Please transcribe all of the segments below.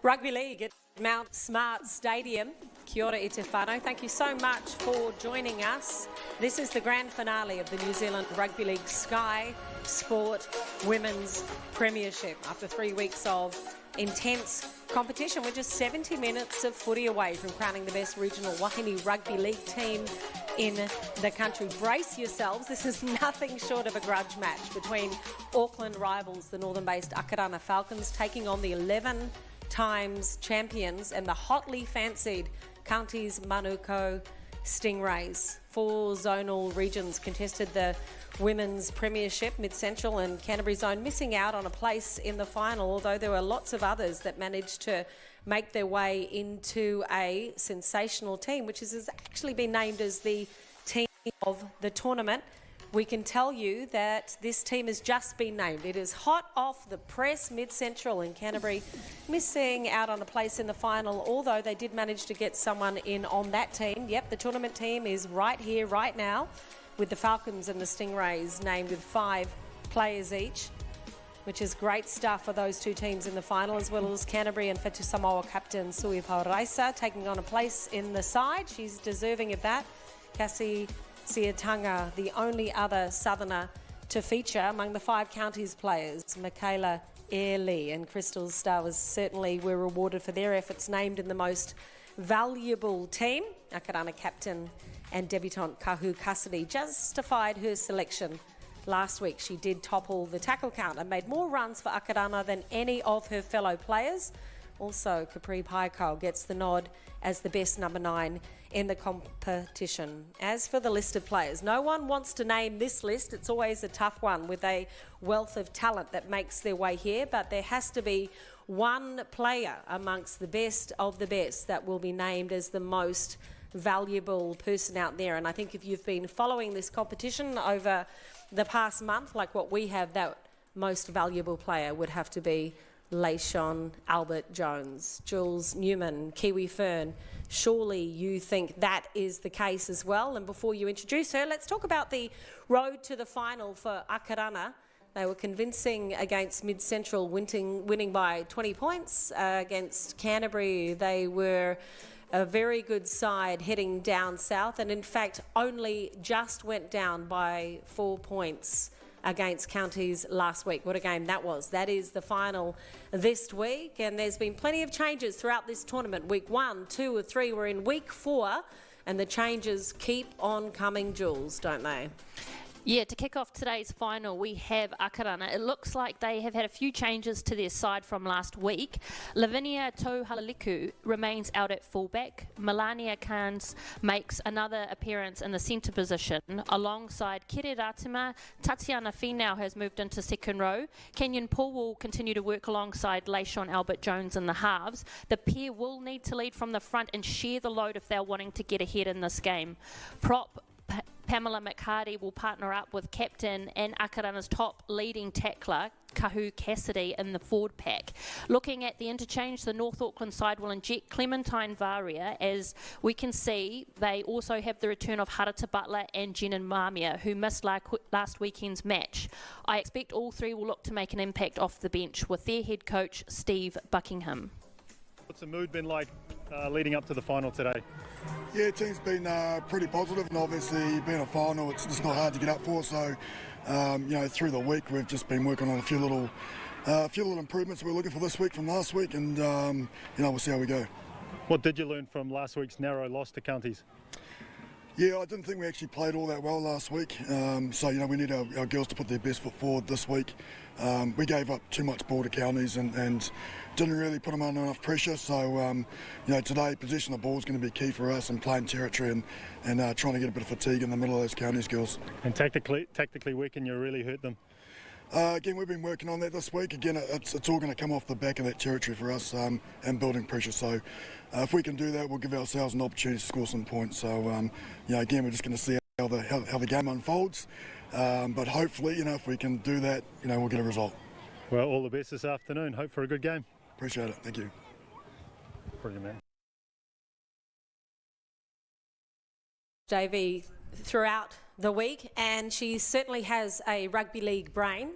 Rugby League at Mount Smart Stadium. Kia ora i te whānau. Thank you so much for joining us. This is the grand finale of the New Zealand Rugby League Sky Sport Women's Premiership. After 3 weeks of intense competition, we're just 70 minutes of footy away from crowning the best regional Wahine Rugby League team in the country. Brace yourselves, this is nothing short of a grudge match between Auckland rivals, the northern-based Akarana Falcons, taking on the 11 times champions and the hotly fancied Counties Manukau Stingrays. 4 zonal regions contested the Women's Premiership, Mid-Central and Canterbury Zone, missing out on a place in the final, although there were lots of others that managed to make their way into a sensational team, which has actually been named as the team of the tournament. We can tell you that this team has just been named. It is hot off the press. Mid-Central and Canterbury missing out on a place in the final, although they did manage to get someone in on that team. Yep, the tournament team is right here, right now, with the Falcons and the Stingrays named with 5 players each, which is great stuff for those 2 teams in the final, as well as Canterbury and Whetu Samoa captain Sui Pauraisa taking on a place in the side. She's deserving of that. Cassie Siatanga, the only other southerner to feature among the 5 counties players. Michaela Airley and Crystal Starr certainly were rewarded for their efforts, named in the most valuable team. Akadana captain and debutant Kahu Cassidy justified her selection last week. She did topple the tackle count and made more runs for Akadana than any of her fellow players. Also, Capri Paikau gets the nod as the best number 9 in the competition. As for the list of players, no one wants to name this list. It's always a tough one with a wealth of talent that makes their way here, but there has to be one player amongst the best of the best that will be named as the most valuable person out there. And I think if you've been following this competition over the past month, like what we have, that most valuable player would have to be Leishon Albert Jones. Jules Newman, Kiwi Fern. Surely you think that is the case as well. And before you introduce her, let's talk about the road to the final for Akarana. They were convincing against Mid-Central, winning by 20 points. Against Canterbury, they were a very good side heading down south, and in fact only just went down by 4 points against Counties last week. What a game that was. That is the final this week, and there's been plenty of changes throughout this tournament. Week 1, 2 or 3, we're in week 4, and the changes keep on coming, Jules, don't they? Yeah, to kick off today's final, we have Akarana. It looks like they have had a few changes to their side from last week. Lavinia Tauhalaliku remains out at fullback. Melania Kans makes another appearance in the centre position. Alongside Kere Ratima, Tatiana Finau has moved into second row. Kenyon Paul will continue to work alongside Leishon Albert Jones in the halves. The pair will need to lead from the front and share the load if they're wanting to get ahead in this game. Prop Pamela McHardy will partner up with captain and Akarana's top leading tackler, Kahu Cassidy, in the forward pack. Looking at the interchange, the North Auckland side will inject Clementine Varia. As we can see, they also have the return of Harata Butler and Jenan Mamia, who missed last weekend's match. I expect all 3 will look to make an impact off the bench with their head coach, Steve Buckingham. What's the mood been like leading up to the final today? Yeah, team's been pretty positive, and obviously being a final, it's just not hard to get up for. So, through the week, we've just been working on a few little improvements we're looking for this week from last week, and we'll see how we go. What did you learn from last week's narrow loss to Counties? Yeah, I didn't think we actually played all that well last week. So, we need our girls to put their best foot forward this week. We gave up too much ball to Counties and didn't really put them under enough pressure. So, today, possession of the ball is going to be key for us and playing territory and trying to get a bit of fatigue in the middle of those Counties girls. And tactically, where can you really hurt them? Again, we've been working on that this week. Again, it's all going to come off the back of that territory for us and building pressure. So if we can do that, we'll give ourselves an opportunity to score some points. So, again, we're just going to see how the game unfolds. But hopefully, if we can do that, we'll get a result. Well, all the best this afternoon. Hope for a good game. Appreciate it. Thank you. Brilliant, man. JV throughout the week, and she certainly has a rugby league brain.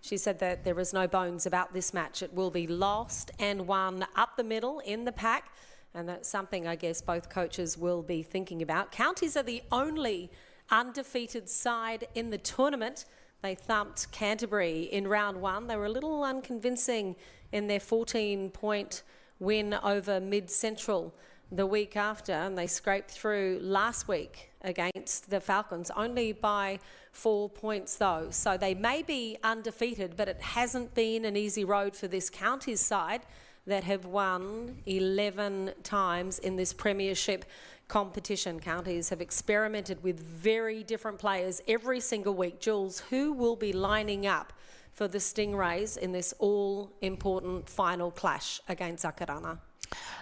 She said that there is no bones about this match. It will be lost and won up the middle in the pack. And that's something I guess both coaches will be thinking about. Counties are the only undefeated side in the tournament. They thumped Canterbury in round one. They were a little unconvincing in their 14-point win over Mid-Central the week after, and they scraped through last week against the Falcons, only by 4 points though. So they may be undefeated, but it hasn't been an easy road for this Counties side that have won 11 times in this Premiership competition. Counties have experimented with very different players every single week. Jules, who will be lining up for the Stingrays in this all-important final clash against Akarana?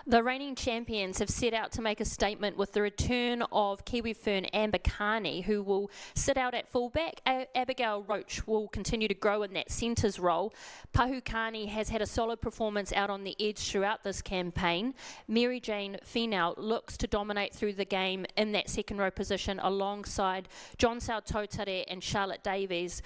The reigning champions have set out to make a statement with the return of Kiwi Fern Amber Carney, who will sit out at fullback. Abigail Roach will continue to grow in that centres role. Pahu Carney has had a solid performance out on the edge throughout this campaign. Mary Jane Finau looks to dominate through the game in that second row position alongside John Sao Totare and Charlotte Davies,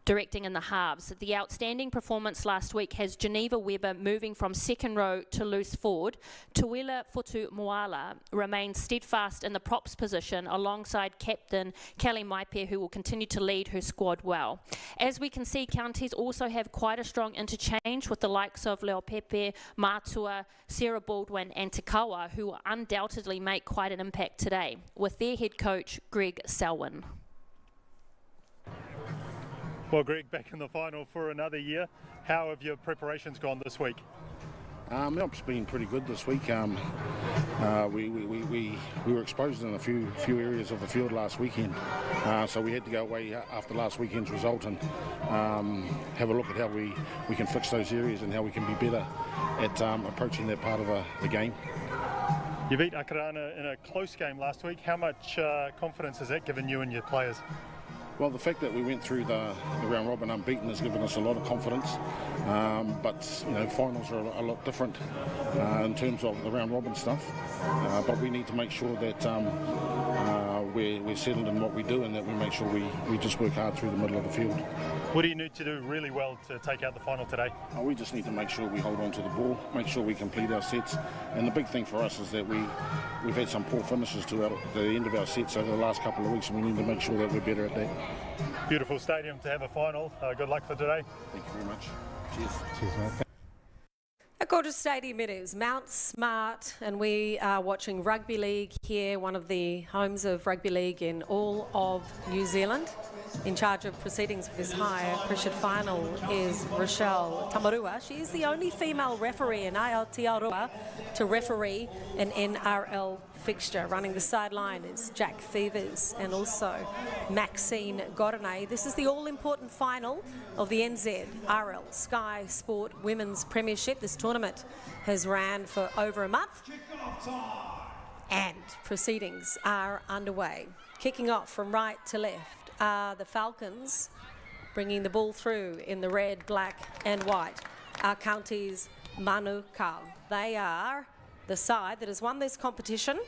directing in the halves. The outstanding performance last week has Geneva Weber moving from second row to loose forward. Tuila Fotu Moala remains steadfast in the props position alongside captain Kelly Maipe, who will continue to lead her squad well. As we can see, Counties also have quite a strong interchange with the likes of Leo Pepe, Matua, Sarah Baldwin and Takawa, who will undoubtedly make quite an impact today, with their head coach Greg Selwyn. Well, Greg, back in the final for another year. How have your preparations gone this week? It's been pretty good this week. We were exposed in a few areas of the field last weekend, so we had to go away after last weekend's result and have a look at how we can fix those areas and how we can be better at approaching that part of the game. You beat Akarana in a close game last week. How much confidence has that given you and your players? Well, the fact that we went through the round robin unbeaten has given us a lot of confidence, but finals are a lot different in terms of the round robin stuff. But we need to make sure that we're settled in what we do and that we make sure we just work hard through the middle of the field. What do you need to do really well to take out the final today? We just need to make sure we hold on to the ball, make sure we complete our sets, and the big thing for us is that we've had some poor finishes to the end of our sets over the last couple of weeks, and we need to make sure that we're better at that. Beautiful stadium to have a final. Good luck for today. Thank you very much. Cheers. Cheers, mate. A gorgeous stadium it is, Mount Smart, and we are watching rugby league here, one of the homes of rugby league in all of New Zealand. In charge of proceedings for this high-pressured final is Rochelle Tamarua. She is the only female referee in Aotearoa to referee an NRL fixture. Running the sideline is Jack Fevers and also Maxine Gorane. This is the all-important final of the NZRL Sky Sport Women's Premiership. This tournament has ran for over a month and proceedings are underway. Kicking off from right to left are the Falcons, bringing the ball through in the red, black and white. Our Counties Manukau. They are the side that has won this competition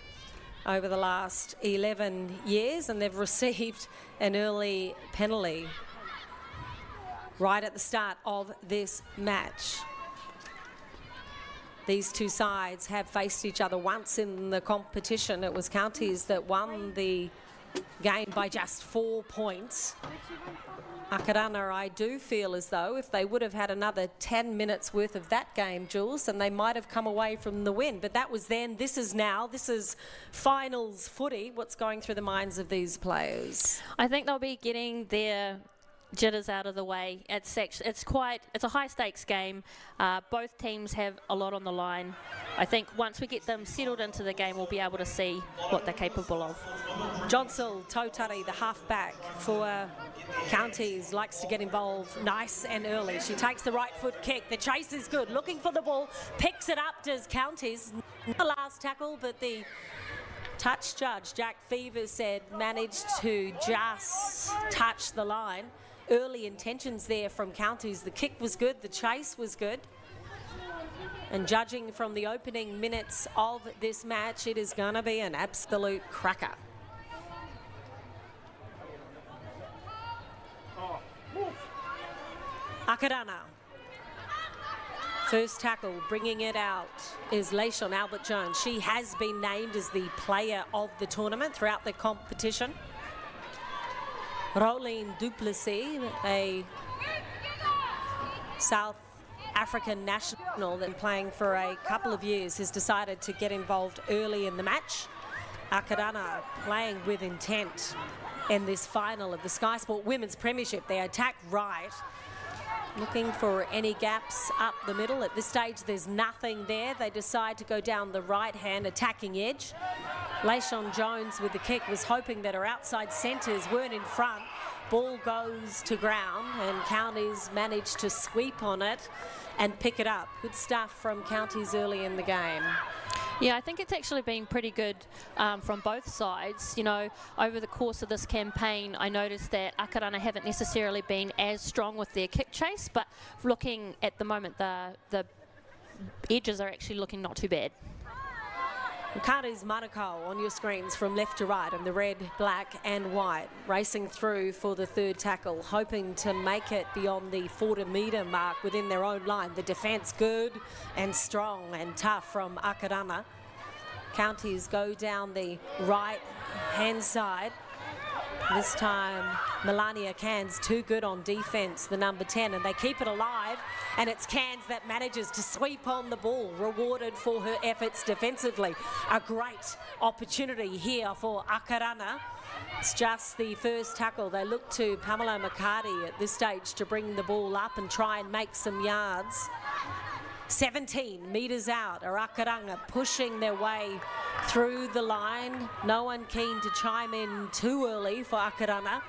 over the last 11 years, and they've received an early penalty right at the start of this match. These two sides have faced each other once in the competition. It was Counties that won the game by just 4 points. Akadana, I do feel as though if they would have had another 10 minutes worth of that game, Jules, then they might have come away from the win. But that was then, this is now, this is finals footy. What's going through the minds of these players? I think they'll be getting their jitters out of the way. It's a high stakes game. Both teams have a lot on the line. I think once we get them settled into the game, we'll be able to see what they're capable of. Johnsel Totari, the halfback for Counties, likes to get involved nice and early. She takes the right foot kick. The chase is good. Looking for the ball. Picks it up, does Counties. Not the last tackle, but the touch judge, Jack Fevers, said managed to just touch the line. Early intentions there from Counties. The kick was good. The chase was good. And judging from the opening minutes of this match, it is going to be an absolute cracker. Akadana. First tackle, bringing it out, is Leishon Albert-Jones. She has been named as the player of the tournament throughout the competition. Roline Duplessis, a South African national that's been playing for a couple of years, has decided to get involved early in the match. Akadana playing with intent in this final of the Sky Sport Women's Premiership. They attack right, looking for any gaps up the middle. At this stage, there's nothing there. They decide to go down the right-hand attacking edge. Leishon Jones with the kick was hoping that her outside centres weren't in front. Ball goes to ground and Counties managed to sweep on it and pick it up. Good stuff from Counties early in the game. Yeah, I think it's actually been pretty good from both sides. You know, over the course of this campaign, I noticed that Akarana haven't necessarily been as strong with their kick chase, but looking at the moment, the edges are actually looking not too bad. Counties Manukau on your screens from left to right in the red, black and white, racing through for the third tackle, hoping to make it beyond the 40-metre mark within their own line. The defence good and strong and tough from Akadana. Counties go down the right-hand side. This time, Melania Cairns too good on defence, the number 10, and they keep it alive, and it's Cairns that manages to sweep on the ball, rewarded for her efforts defensively. A great opportunity here for Akarana. It's just the first tackle. They look to Pamela McCarty at this stage to bring the ball up and try and make some yards. 17 metres out are Akarana pushing their way through the line. No one keen to chime in too early for Akarana.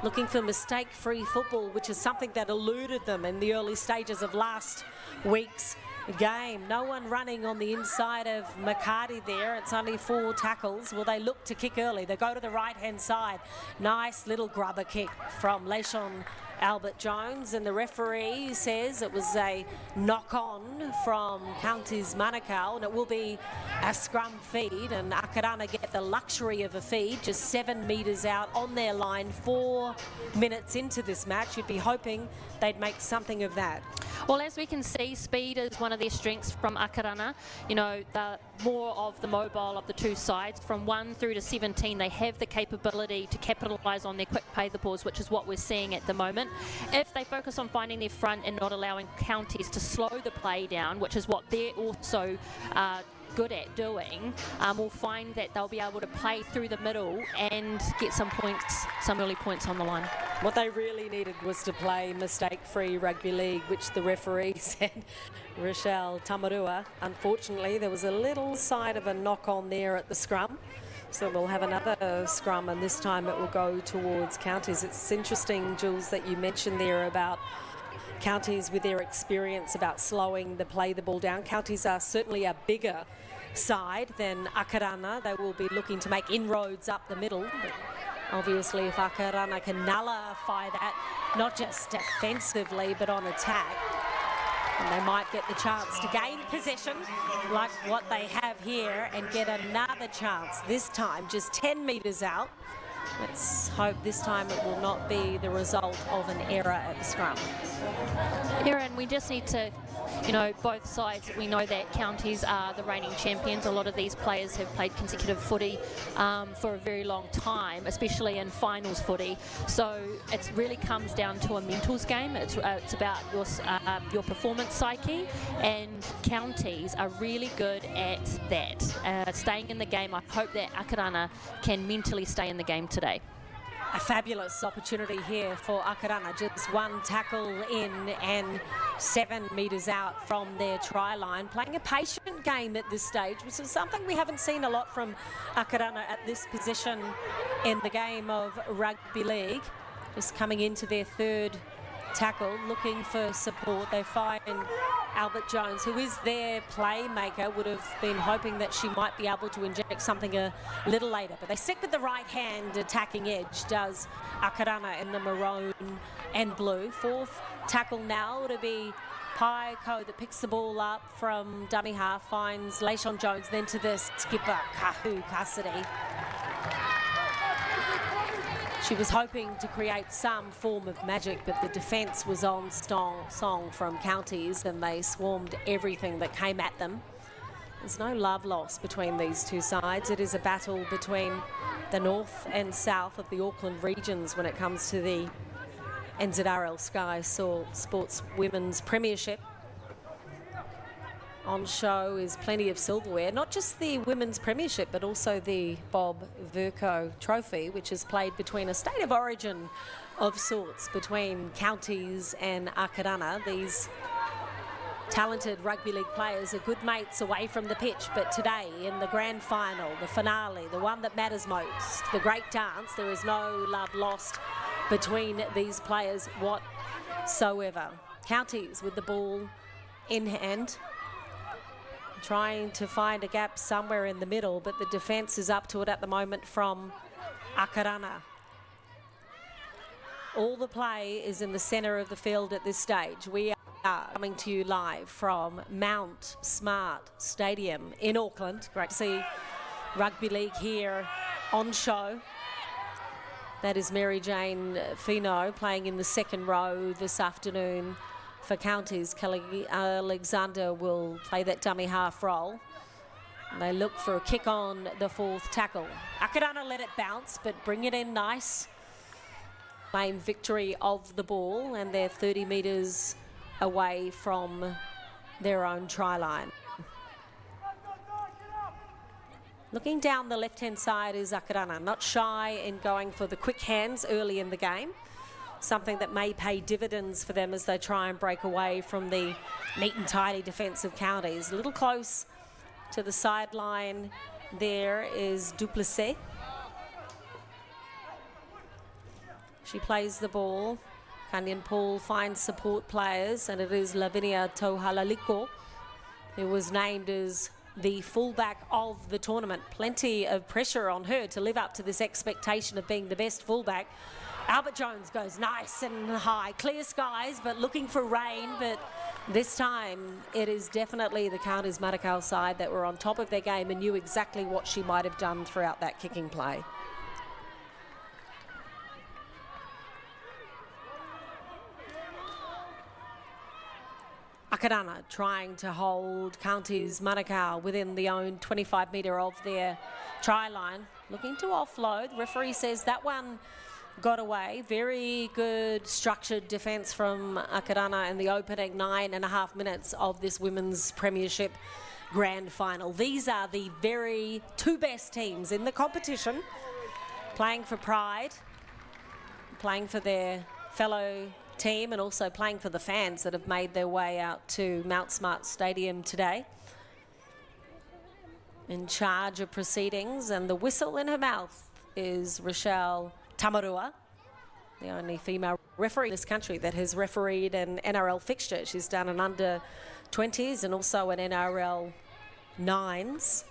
Looking for mistake-free football, which is something that eluded them in the early stages of last week's game. No one running on the inside of McCarty there. It's only 4 tackles. Well, they look to kick early. They go to the right-hand side. Nice little grubber kick from Leishon Albert-Jones, and the referee says it was a knock-on from Counties Manukau, and it will be a scrum feed, and Akadana get the luxury of a feed just 7 metres out on their line. 4 minutes into this match, you'd be hoping they'd make something of that. Well, as we can see, speed is one of their strengths from Akarana. You know, the more of the mobile of the two sides. From 1 through to 17, they have the capability to capitalise on their quick pay the balls, which is what we're seeing at the moment. If they focus on finding their front and not allowing Counties to slow the play down, which is what they're also good at doing, we'll find that they'll be able to play through the middle and get some points, some early points on the line. What they really needed was to play mistake-free rugby league, which the referee said, Rochelle Tamarua. Unfortunately, there was a little side of a knock-on there at the scrum. So we'll have another scrum, and this time it will go towards Counties. It's interesting, Jules, that you mentioned there about Counties with their experience about slowing the ball down. Counties are certainly a bigger side than Akarana. They will be looking to make inroads up the middle. But obviously, if Akarana can nullify that, not just defensively, but on attack, and they might get the chance to gain possession like what they have here and get another chance, this time just 10 metres out. Let's hope this time it will not be the result of an error at the scrum. Erin, we just need to, you know, both sides, we know that Counties are the reigning champions. A lot of these players have played consecutive footy for a very long time, especially in finals footy. So it really comes down to a mentals game. It's about your performance psyche, and Counties are really good at that. Staying in the game. I hope that Akarana can mentally stay in the game today. A fabulous opportunity here for Akadana. Just 1 tackle in and 7 metres out from their try line. Playing a patient game at this stage, which is something we haven't seen a lot from Akadana at this position in the game of rugby league. Just coming into their 3rd tackle, looking for support. They find Albert Jones, who is their playmaker, would have been hoping that she might be able to inject something a little later. But they stick with the right-hand attacking edge, does Akarana in the maroon and blue. 4th tackle now to be Paiko that picks the ball up from dummy half, finds Leishon Jones, then to the skipper, Kahu Cassidy. She was hoping to create some form of magic, but the defence was on song from Counties, and they swarmed everything that came at them. There's no love lost between these two sides. It is a battle between the north and south of the Auckland regions when it comes to the NZRL Sky Sports Women's Premiership. On show is plenty of silverware, not just the Women's Premiership, but also the Bob Verco Trophy, which is played between a state of origin of sorts between Counties and Akadana. These talented rugby league players are good mates away from the pitch, but today in the grand final, the finale, the one that matters most, the great dance, there is no love lost between these players whatsoever. Counties with the ball in hand, trying to find a gap somewhere in the middle, but the defence is up to it at the moment from Akarana. All the play is in the centre of the field at this stage. We are coming to you live from Mount Smart Stadium in Auckland. Great to see rugby league here on show. That is Mary Jane Fino playing in the second row this afternoon. For Counties, Kelly Alexander will play that dummy half role. And they look for a kick on the fourth tackle. Akadana let it bounce, but bring it in nice. Main victory of the ball, and they're 30 metres away from their own try line. Looking down the left-hand side is Akadana, not shy in going for the quick hands early in the game. Something that may pay dividends for them as they try and break away from the neat and tidy defensive Counties. A little close to the sideline there is Duplessis. She plays the ball. Kanyan Paul finds support players, and it is Lavinia Tohalaliko who was named as the fullback of the tournament. Plenty of pressure on her to live up to this expectation of being the best fullback. Albert Jones goes nice and high. Clear skies, but looking for rain. But this time, it is definitely the Counties Manukau side that were on top of their game and knew exactly what she might have done throughout that kicking play. Akadana trying to hold Counties Manukau within the own 25 metre of their try line. Looking to offload. The referee says that one got away. Very good structured defence from Akadana in the opening 9.5 minutes of this Women's Premiership Grand Final. These are the very two best teams in the competition, playing for pride, playing for their fellow team, and also playing for the fans that have made their way out to Mount Smart Stadium today. In charge of proceedings, and the whistle in her mouth is Rochelle Tamarua, the only female referee in this country that has refereed an NRL fixture. She's done an under-20s and also an NRL 9s.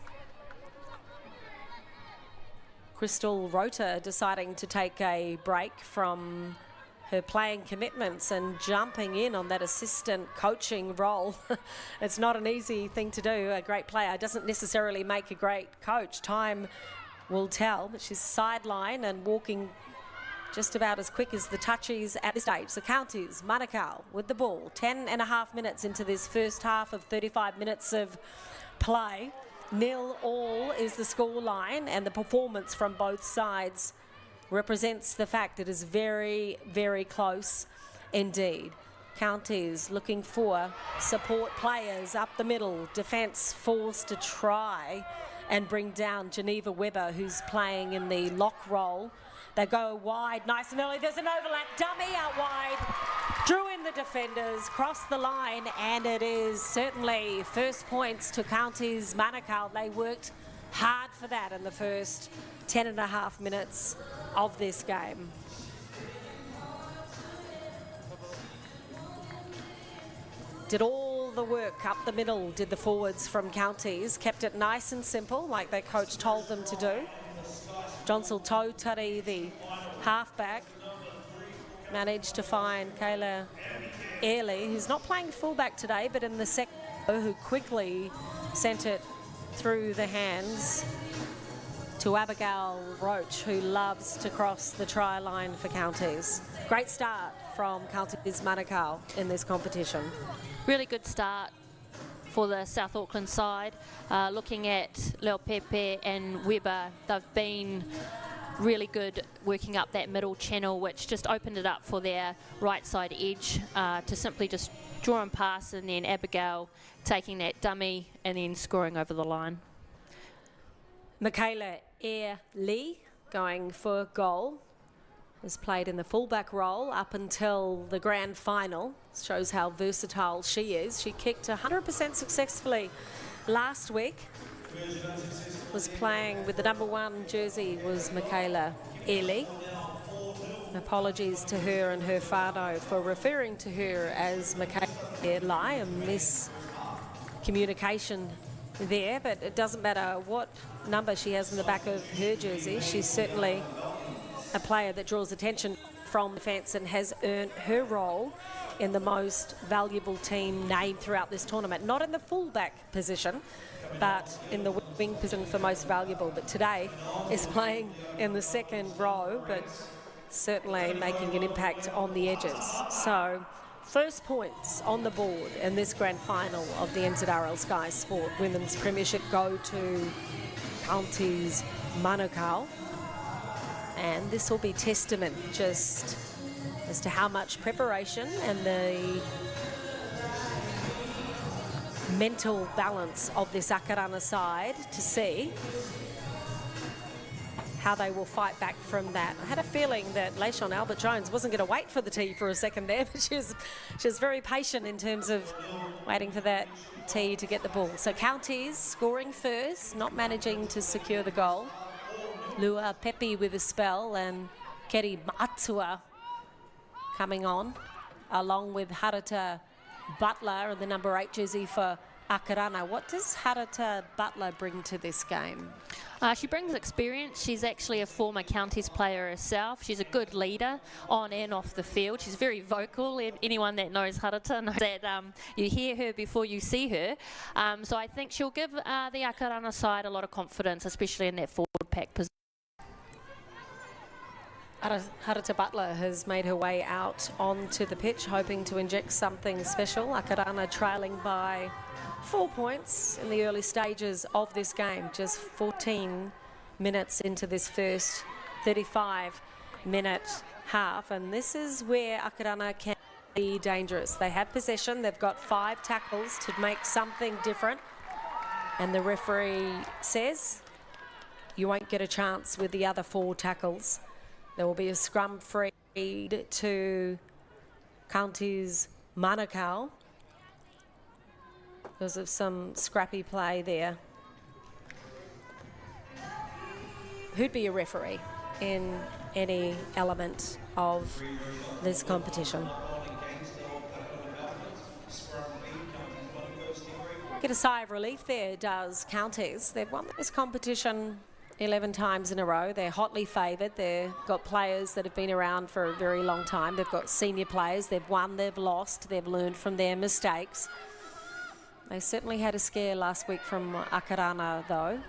Crystal Rota deciding to take a break from her playing commitments and jumping in on that assistant coaching role. It's not an easy thing to do. A great player doesn't necessarily make a great coach. Time will tell, but she's sideline and walking just about as quick as the touchies at this stage. The Counties, Manukau with the ball. 10.5 minutes into this first half of 35 minutes of play. 0-0 is the score line, and the performance from both sides represents the fact it is very, very close indeed. Counties looking for support players up the middle. Defence forced to try and bring down Geneva Webber, who's playing in the lock role. They go wide, nice and early. There's an overlap, dummy out wide. Drew in the defenders, crossed the line, and it is certainly first points to Counties Manukau. They worked hard for that in the first 10.5 minutes of this game. Did all the work up the middle, did the forwards from Counties. Kept it nice and simple, like their coach told them to do. Jonsel Tautari, the halfback, managed to find Kayla Airley, who's not playing fullback today, but in the second, who quickly sent it through the hands to Abigail Roach, who loves to cross the try line for counties. Great start from Counties Manukau in this competition. Really good start for the South Auckland side. Looking at Leo Pepe and Weber, they've been really good working up that middle channel, which just opened it up for their right side edge to simply just draw and pass, and then Abigail taking that dummy and then scoring over the line. Michaela Air Lee going for goal. Has played in the fullback role up until the grand final. Shows how versatile she is. She kicked 100% successfully last week. Was playing with the number 1 jersey was Michaela Ely. Apologies to her and her whānau for referring to her as Michaela Ely, a miscommunication there, but it doesn't matter what number she has in the back of her jersey. She's certainly a player that draws attention from the fence and has earned her role in the most valuable team named throughout this tournament. Not in the fullback position, but in the wing position for most valuable. But today is playing in the second row, but certainly making an impact on the edges. So first points on the board in this grand final of the NZRL Sky Sport Women's Premiership go to Counties Manukau. And this will be testament just as to how much preparation and the mental balance of this Akarana side to see how they will fight back from that. I had a feeling that Leishon Albert-Jones wasn't going to wait for the tee for a second there, but she was very patient in terms of waiting for that tee to get the ball. So Counties scoring first, not managing to secure the goal. Lua Pepe with a spell and Keri Matua coming on, along with Harata Butler and the number 8 jersey for Akarana. What does Harata Butler bring to this game? She brings experience. She's actually a former Counties player herself. She's a good leader on and off the field. She's very vocal. Anyone that knows Harata knows that you hear her before you see her. So I think she'll give the Akarana side a lot of confidence, especially in that forward pack position. Harata Butler has made her way out onto the pitch, hoping to inject something special. Akadana trailing by 4 points in the early stages of this game, just 14 minutes into this first 35-minute half. And this is where Akadana can be dangerous. They have possession. They've got 5 tackles to make something different. And the referee says you won't get a chance with the other 4 tackles. There will be a scrum freed to Counties Manukau because of some scrappy play there. Who'd be a referee in any element of this competition? Get a sigh of relief there, does Counties. They've won this competition 11 times in a row. They're hotly favoured. They've got players that have been around for a very long time. They've got senior players. They've won, they've lost. They've learned from their mistakes. They certainly had a scare last week from Akarana, though.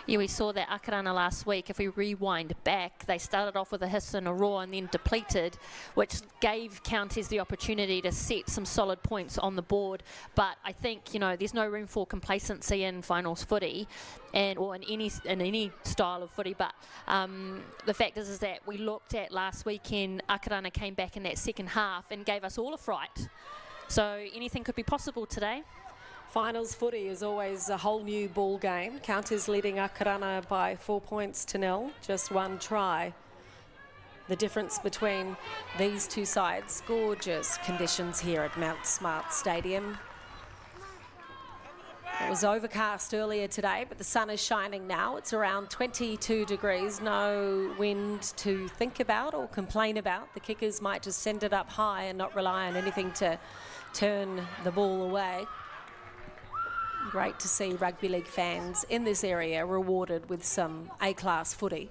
Yeah, we saw that Akarana last week. If we rewind back, they started off with a hiss and a roar and then depleted, which gave Counties the opportunity to set some solid points on the board. But I think, you know, there's no room for complacency in finals footy or in any style of footy. But the fact is that we looked at last weekend, Akarana came back in that second half and gave us all a fright. So anything could be possible today. Finals footy is always a whole new ball game. Counties leading Akarana by 4 points to 0, just 1 try. The difference between these two sides, gorgeous conditions here at Mount Smart Stadium. It was overcast earlier today, but the sun is shining now. It's around 22 degrees, no wind to think about or complain about. The kickers might just send it up high and not rely on anything to turn the ball away. Great to see rugby league fans in this area rewarded with some A-class footy.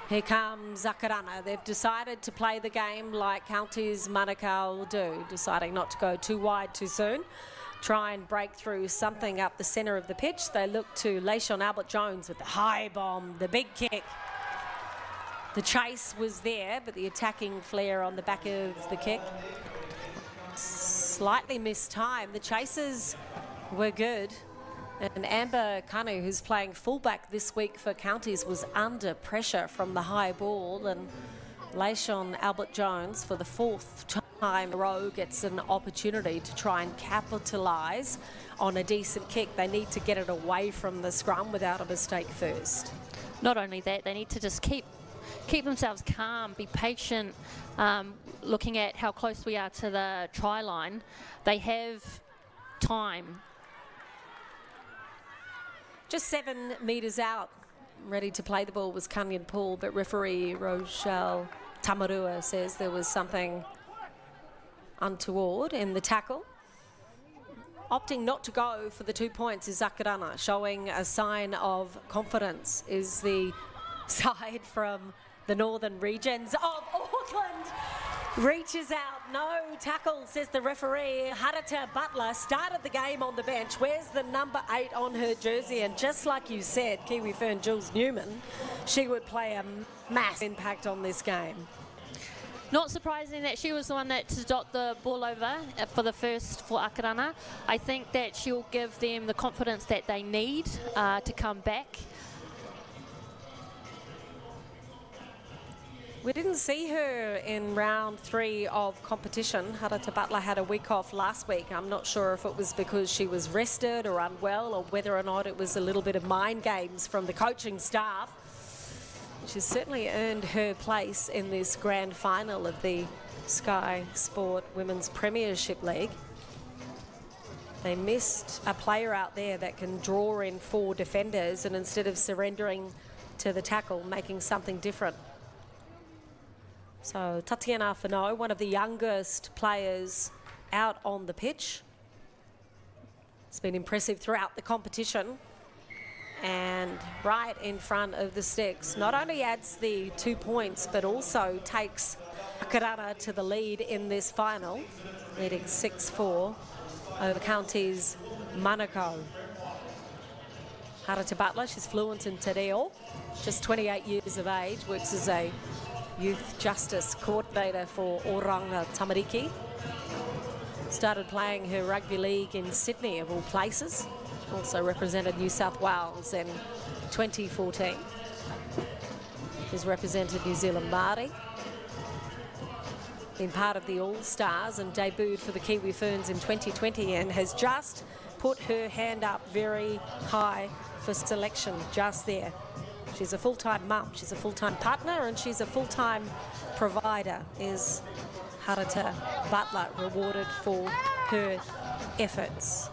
Here comes Akarana. They've decided to play the game like counties Manukau do, deciding not to go too wide too soon. Try and break through something up the centre of the pitch. They look to Leishon Albert-Jones with the high bomb, the big kick. The chase was there, but the attacking flair on the back of the kick. Slightly missed time. The chases were good. And Amber Kanu, who's playing fullback this week for counties, was under pressure from the high ball. And Leishon Albert-Jones, for the fourth time in a row, gets an opportunity to try and capitalise on a decent kick. They need to get it away from the scrum without a mistake first. Not only that, they need to just keep themselves calm, be patient. Looking at how close we are to the try line, they have time. Just 7 metres out, ready to play the ball was Kanyan Poole, but referee Rochelle Tamarua says there was something untoward in the tackle. Opting not to go for the 2 points is Akadana, showing a sign of confidence, is the side from the northern regions of Auckland. Reaches out, no tackle, says the referee. Harata Butler started the game on the bench. Where's the number 8 on her jersey? And just like you said, Kiwi Fern Jules Newman, she would play a mass impact on this game. Not surprising that she was the one that to dot the ball over for the first for Akarana. I think that she'll give them the confidence that they need to come back. We didn't see her in round 3 of competition. Harata Butler had a week off last week. I'm not sure if it was because she was rested or unwell, or whether or not it was a little bit of mind games from the coaching staff. She's certainly earned her place in this grand final of the Sky Sport Women's Premiership League. They missed a player out there that can draw in 4 defenders, and instead of surrendering to the tackle, making something different. So Tatiana Whanau, one of the youngest players out on the pitch. It's been impressive throughout the competition. And right in front of the sticks, not only adds the 2 points, but also takes Akarana to the lead in this final, leading 6-4 over counties Manukau. Harata Butler, she's fluent in Te Reo, just 28 years of age, works as a youth justice coordinator for Oranga Tamariki. Started playing her rugby league in Sydney, of all places. Also represented New South Wales in 2014. She's represented New Zealand Māori. Been part of the All-Stars and debuted for the Kiwi Ferns in 2020, and has just put her hand up very high for selection just there. She's a full-time mum, she's a full-time partner, and she's a full-time provider, is Harata Butler, rewarded for her efforts.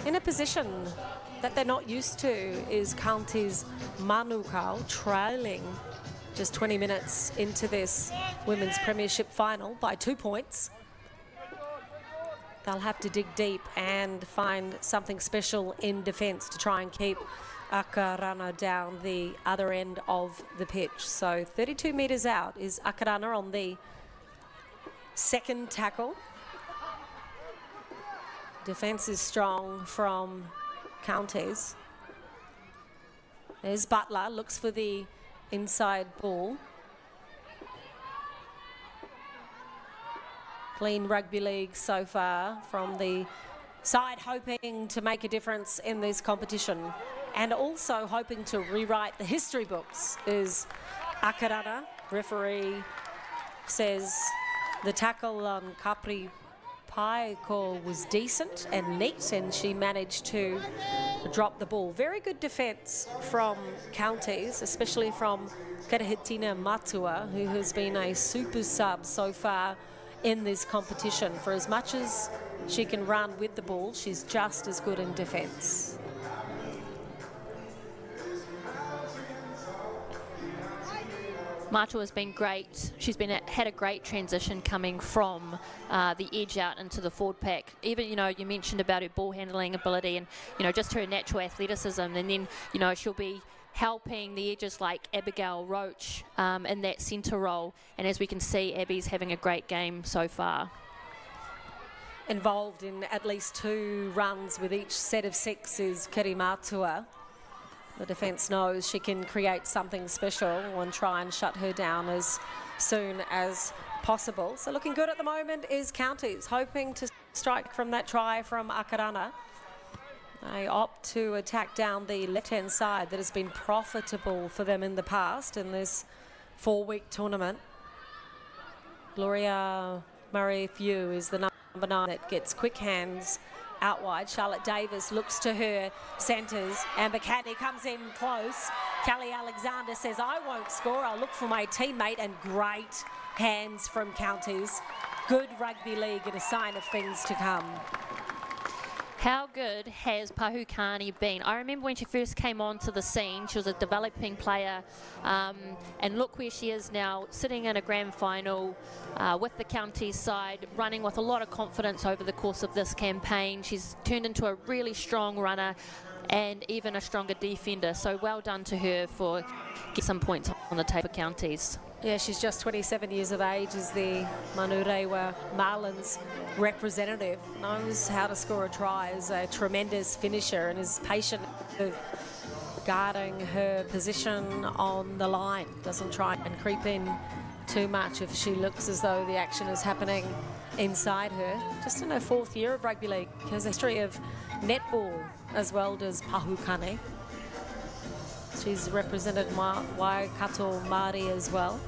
In a position that they're not used to is counties Manukau, trailing just 20 minutes into this Women's Premiership final by 2 points. They'll have to dig deep and find something special in defence to try and keep Akarana down the other end of the pitch. So 32 metres out is Akarana on the second tackle. Defence is strong from counties. There's Butler, looks for the inside ball. Clean rugby league so far from the side, hoping to make a difference in this competition, and also hoping to rewrite the history books, is Akadana. Referee says the tackle on Capri Paiko was decent and neat, and she managed to drop the ball. Very good defence from counties, especially from Karahitina Matua, who has been a super sub so far in this competition. For as much as she can run with the ball, she's just as good in defence. Matua has been great. She's had a great transition coming from the edge out into the forward pack. Even, you mentioned about her ball handling ability and, just her natural athleticism. And then, she'll be helping the edges like Abigail Roach in that centre role. And as we can see, Abby's having a great game so far. Involved in at least 2 runs with each set of 6 is Kiri Matua. The defence knows she can create something special and try and shut her down as soon as possible. So looking good at the moment is Counties, hoping to strike from that try from Akarana. They opt to attack down the left-hand side that has been profitable for them in the past in this 4-week tournament. Gloria Murray-Few is the number 9 that gets quick hands out wide. Charlotte Davis looks to her centres. Amber Cadney comes in close. Kelly Alexander says, I won't score, I'll look for my teammate, and great hands from Counties. Good rugby league and a sign of things to come. How good has Pahukani been? I remember when she first came onto the scene, she was a developing player, and look where she is now, sitting in a grand final with the Counties side, running with a lot of confidence over the course of this campaign. She's turned into a really strong runner and even a stronger defender, so well done to her for getting some points on the table for Counties. Yeah, she's just 27 years of age, is the Manurewa Marlins representative. Knows how to score a try, is a tremendous finisher and is patient of guarding her position on the line. Doesn't try and creep in too much if she looks as though the action is happening inside her. Just in her 4th year of rugby league. Has a history of netball as well does Pahukani. She's represented Waikato Māori as well.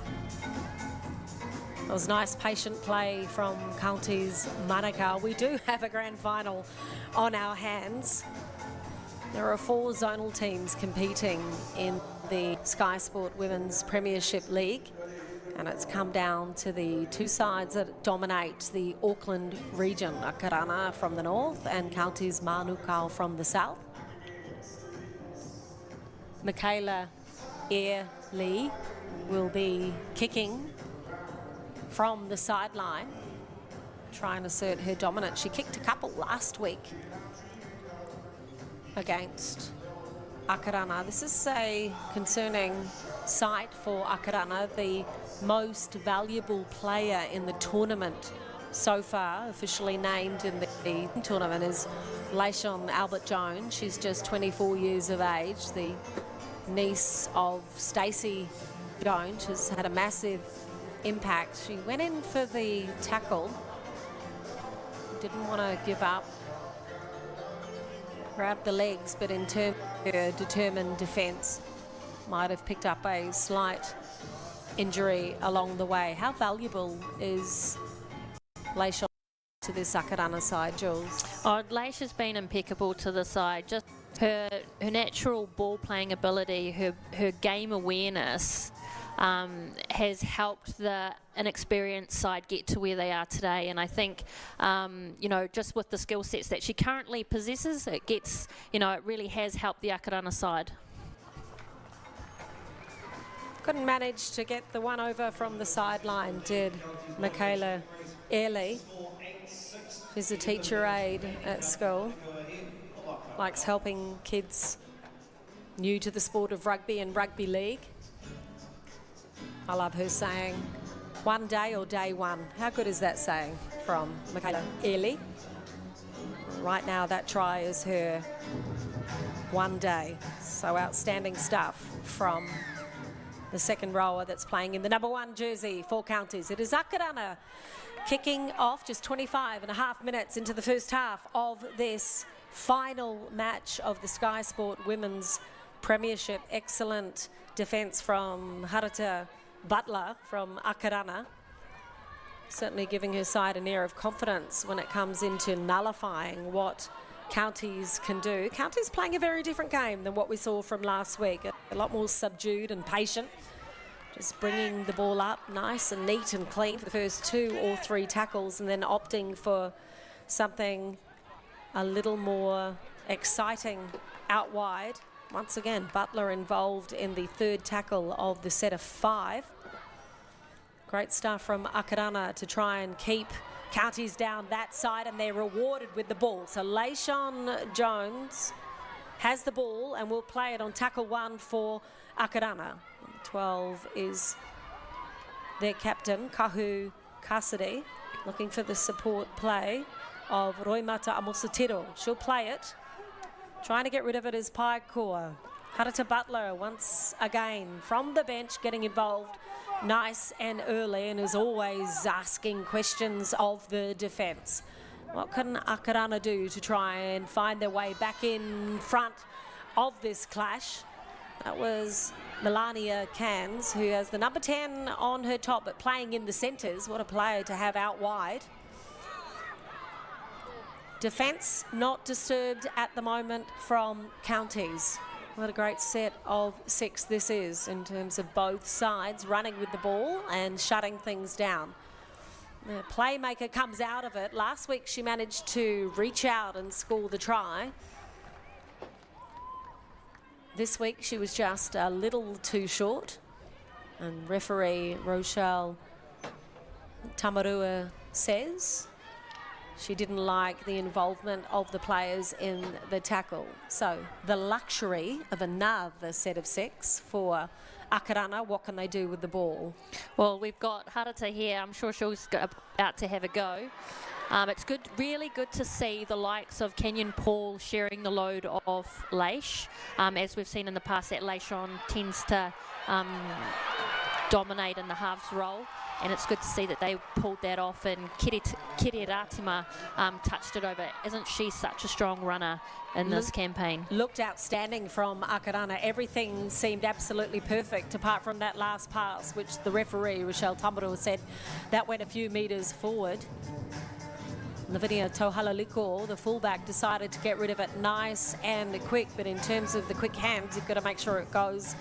It was nice patient play from Counties Manukau. We do have a grand final on our hands. There are 4 zonal teams competing in the Sky Sport Women's Premiership League, and it's come down to the 2 sides that dominate the Auckland region, Akarana from the north and Counties Manukau from the south. Michaela Lee will be kicking from the sideline, trying to assert her dominance. She kicked a couple last week against Akarana. This is a concerning sight for Akarana, the most valuable player in the tournament so far, officially named in the tournament, is Laishon Albert-Jones. She's just 24 years of age, the niece of Stacey Jones. Has had a massive impact. She went in for the tackle, didn't want to give up, grabbed the legs, but in terms of her determined defence, might have picked up a slight injury along the way. How valuable is Laishon to this Akadana side, Jules? Oh, Leish has been impeccable to the side. Just her natural ball playing ability, her game awareness has helped the inexperienced side get to where they are today. And I think, you know, just with the skill sets that she currently possesses, it gets, you know, it really has helped the Akadana side. Couldn't manage to get the one over from the sideline, did Michaela Early. She's a teacher aide at school. Likes helping kids new to the sport of rugby and rugby league. I love her saying, one day or day one. How good is that saying from Michaela Early? Right now that try is her one day. So outstanding stuff from the second rower that's playing in the number 1 jersey for Counties. It is Akadana kicking off just 25.5 minutes into the first half of this final match of the Sky Sport Women's Premiership. Excellent defence from Harata Butler from Akadana. Certainly giving her side an air of confidence when it comes into nullifying what Counties can do. Counties playing a very different game than what we saw from last week. A lot more subdued and patient. Just bringing the ball up nice and neat and clean for the first 2 or 3 tackles, and then opting for something a little more exciting out wide. Once again, Butler involved in the 3rd tackle of the set of 5. Great stuff from Akadana to try and keep Counties down that side, and they're rewarded with the ball. So Laishon Jones has the ball and will play it on tackle 1 for Akadana. 12 is their captain, Kahu Kasade, looking for the support play of Roimata Amosatiro. She'll play it. Trying to get rid of it is Paikoa. Harata Butler once again from the bench getting involved nice and early, and is always asking questions of the defence. What can Akarana do to try and find their way back in front of this clash? That was Melania Cans, who has the number 10 on her top, but playing in the centres. What a player to have out wide. Defence not disturbed at the moment from Counties. What a great set of 6 this is in terms of both sides running with the ball and shutting things down. The playmaker comes out of it. Last week she managed to reach out and score the try. This week she was just a little too short. And referee Rochelle Tamarua says she didn't like the involvement of the players in the tackle. So the luxury of another set of 6 for Akarana. What can they do with the ball? Well, we've got Harata here. I'm sure she's about to have a go. It's good, really good to see the likes of Kenyon Paul sharing the load of Leish. As we've seen in the past, that Leishon tends to dominate in the halves role. And it's good to see that they pulled that off, and Kiriratima touched it over. Isn't she such a strong runner in this campaign? Looked outstanding from Akarana. Everything seemed absolutely perfect apart from that last pass, which the referee, Rochelle Tamarua, said that went a few metres forward. Lavinia Tohalaliko, the fullback, decided to get rid of it nice and quick, but in terms of the quick hands, you've got to make sure it goes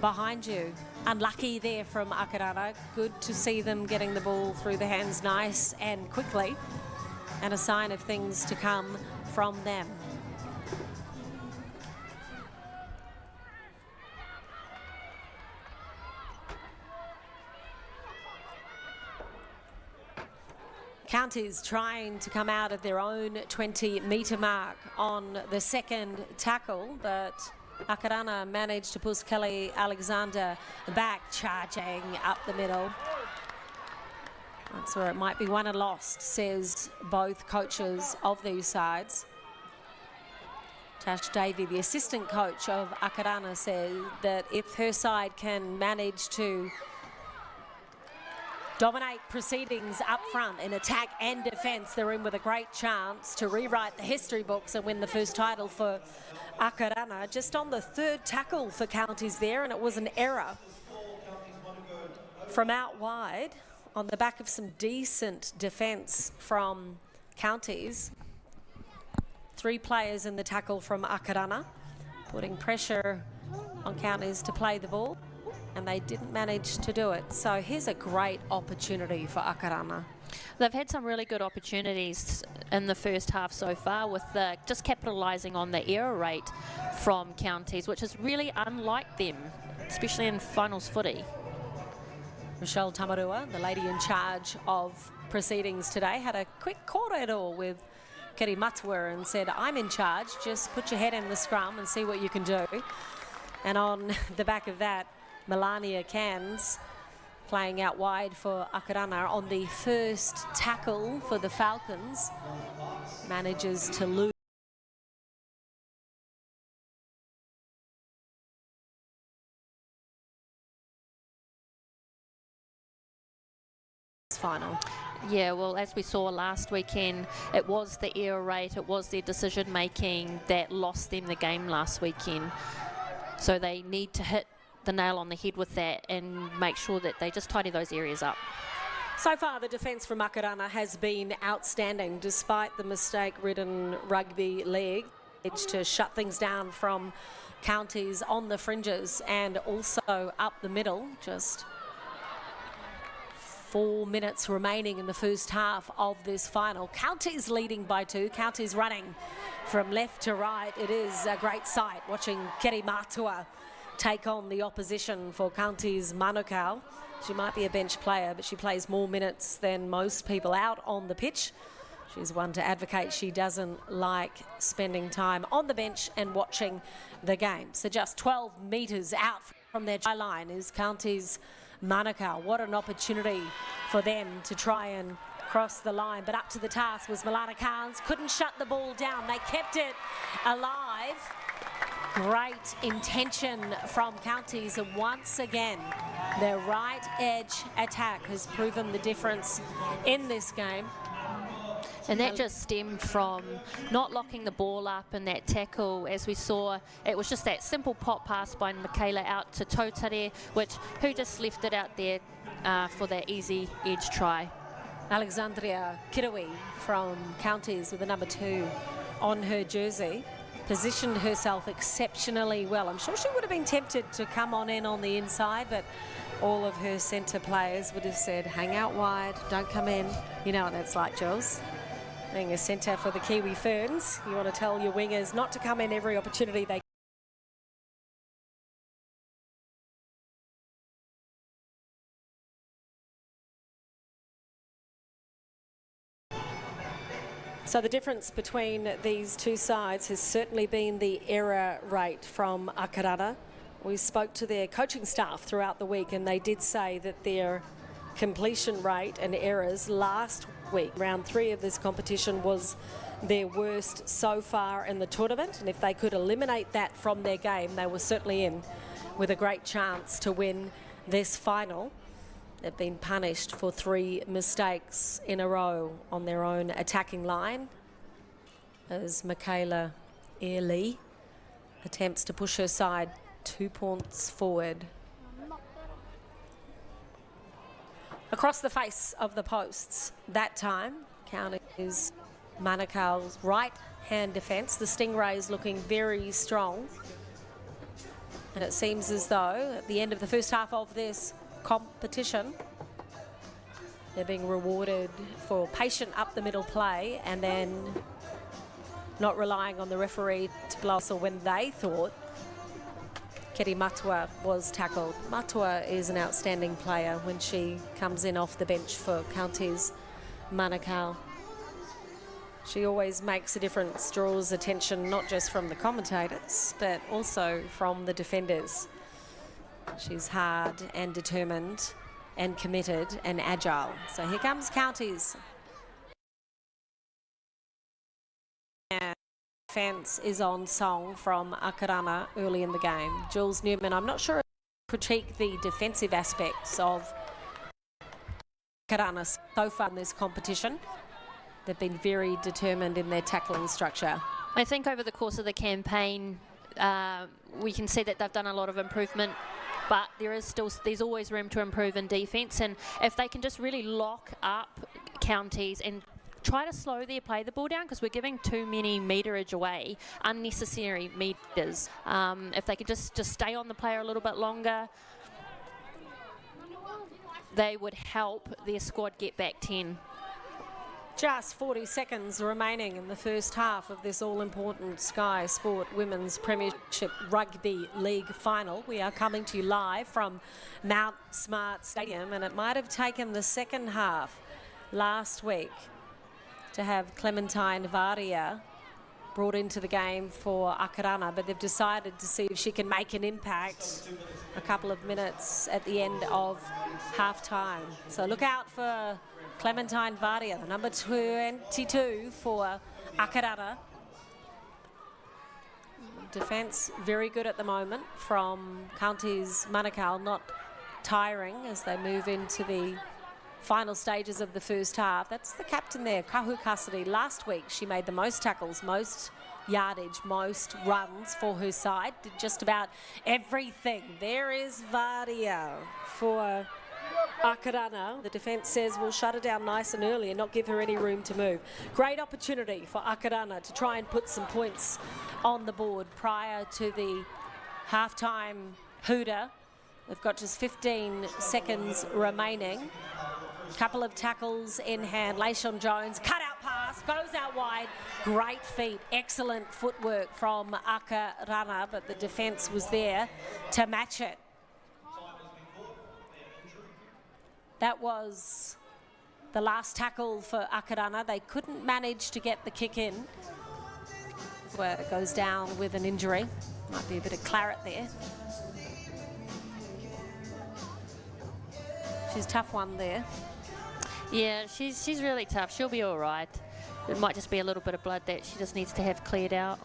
behind you. Unlucky there from Akarana. Good to see them getting the ball through the hands nice and quickly, and a sign of things to come from them. Counties trying to come out of their own 20-metre mark on the second tackle, but Akarana managed to push Kelly Alexander back, charging up the middle. That's where it might be won and lost, says both coaches of these sides. Tash Davey, the assistant coach of Akarana, said that if her side can manage to dominate proceedings up front in attack and defence, they're in with a great chance to rewrite the history books and win the first title for Akarana. Just on the third tackle for Counties there, and it was an error from out wide on the back of some decent defence from Counties. 3 players in the tackle from Akarana, putting pressure on Counties to play the ball, and they didn't manage to do it. So here's a great opportunity for Akarana. They've had some really good opportunities in the first half so far, with just capitalising on the error rate from Counties, which is really unlike them, especially in finals footy. Rochelle Tamarua, the lady in charge of proceedings today, had a quick corridor with Kiri Matua and said, I'm in charge, just put your head in the scrum and see what you can do. And on the back of that, Melania Cans playing out wide for Akarana on the first tackle for the Falcons, manages to lose. Final. Yeah, well, as we saw last weekend, it was the error rate, it was their decision making that lost them the game last weekend. So they need to hit the nail on the head with that and make sure that they just tidy those areas up. So far, the defence from Akadana has been outstanding, despite the mistake-ridden rugby league. To shut things down from Counties on the fringes and also up the middle. Just 4 minutes remaining in the first half of this final. Counties leading by 2. Counties running from left to right. It is a great sight watching Keri Matua take on the opposition for Counties Manukau. She might be a bench player, but she plays more minutes than most people out on the pitch. She's one to advocate she doesn't like spending time on the bench and watching the game. So just 12 metres out from their try line is Counties Manukau. What an opportunity for them to try and cross the line. But up to the task was Milana Carnes. Couldn't shut the ball down. They kept it alive. Great intention from Counties, and once again their right edge attack has proven the difference in this game. And that just stemmed from not locking the ball up in that tackle. As we saw, it was just that simple pop pass by Michaela out to Tautare, who just left it out there for that easy edge try. Alexandria Kirawi from Counties with the number 2 on her jersey positioned herself exceptionally well. I'm sure she would have been tempted to come on in on the inside, but all of her centre players would have said, hang out wide, don't come in. You know what that's like, Jules. Being a centre for the Kiwi Ferns, you want to tell your wingers not to come in every opportunity they So the difference between these two sides has certainly been the error rate from Akadana. We spoke to their coaching staff throughout the week, and they did say that their completion rate and errors last week, round 3 of this competition, was their worst so far in the tournament. And if they could eliminate that from their game, they were certainly in with a great chance to win this final. They've been punished for 3 mistakes in a row on their own attacking line as Michaela Airlie attempts to push her side 2 points forward. Across the face of the posts that time, Counties Manukau's right-hand defence. The Stingrays looking very strong. And it seems as though at the end of the first half of this competition, they're being rewarded for patient up the middle play and then not relying on the referee to blow us, or when they thought Keri Matua was tackled. Matua is an outstanding player when she comes in off the bench for Counties Manukau. She always makes a difference, draws attention not just from the commentators but also from the defenders. She's hard and determined and committed and agile. So here comes Counties. And defence is on song from Akarana early in the game. Jules Newman, I'm not sure if I critique the defensive aspects of Akarana so far in this competition. They've been very determined in their tackling structure. I think over the course of the campaign, we can see that they've done a lot of improvement, but there's always room to improve in defence, and if they can just really lock up Counties and try to slow their play the ball down, because we're giving too many meterage away, unnecessary meters. If they could just stay on the player a little bit longer, they would help their squad get back 10. Just 40 seconds remaining in the first half of this all-important Sky Sport Women's Premiership Rugby League final. We are coming to you live from Mount Smart Stadium, and it might have taken the second half last week to have Clementine Varia brought into the game for Akarana, but they've decided to see if she can make an impact a couple of minutes at the end of half-time. So look out for Clementine Varia, the number 22 for Akadana. Defence very good at the moment from Counties Manukau, not tiring as they move into the final stages of the first half. That's the captain there, Kahu Cassidy. Last week she made the most tackles, most yardage, most runs for her side, did just about everything. There is Varia for Akadana. The defence says we'll shut her down nice and early and not give her any room to move. Great opportunity for Akadana to try and put some points on the board prior to the halftime hooter. They've got just 15 seconds remaining. Couple of tackles in hand. Layshon Jones, cut out pass, goes out wide. Great feet, excellent footwork from Akarana, but the defence was there to match it. That was the last tackle for Akadana. They couldn't manage to get the kick in, where it goes down with an injury. Might be a bit of claret there. She's a tough one there. Yeah, she's really tough. She'll be all right. It might just be a little bit of blood that she just needs to have cleared out.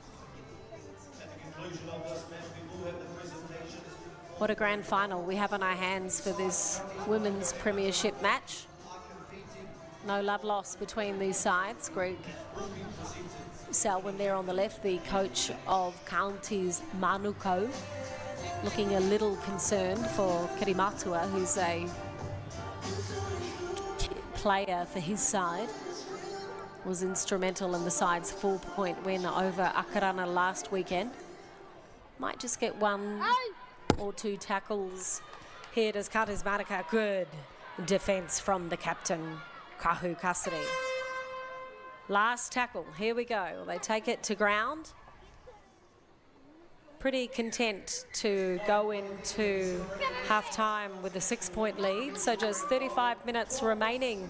What a grand final we have on our hands for this women's premiership match. No love lost between these sides. Greg Selwyn there on the left, the coach of Counties Manukau, looking a little concerned for Kirimatua, who's a player for his side. Was instrumental in the side's 4-point win over Akarana last weekend. Might just get one or two tackles. Here does Counties Manukau. Good defence from the captain, Kahu Cassidy. Last tackle, here we go. They take it to ground. Pretty content to go into half-time with a 6-point lead. So just 35 minutes remaining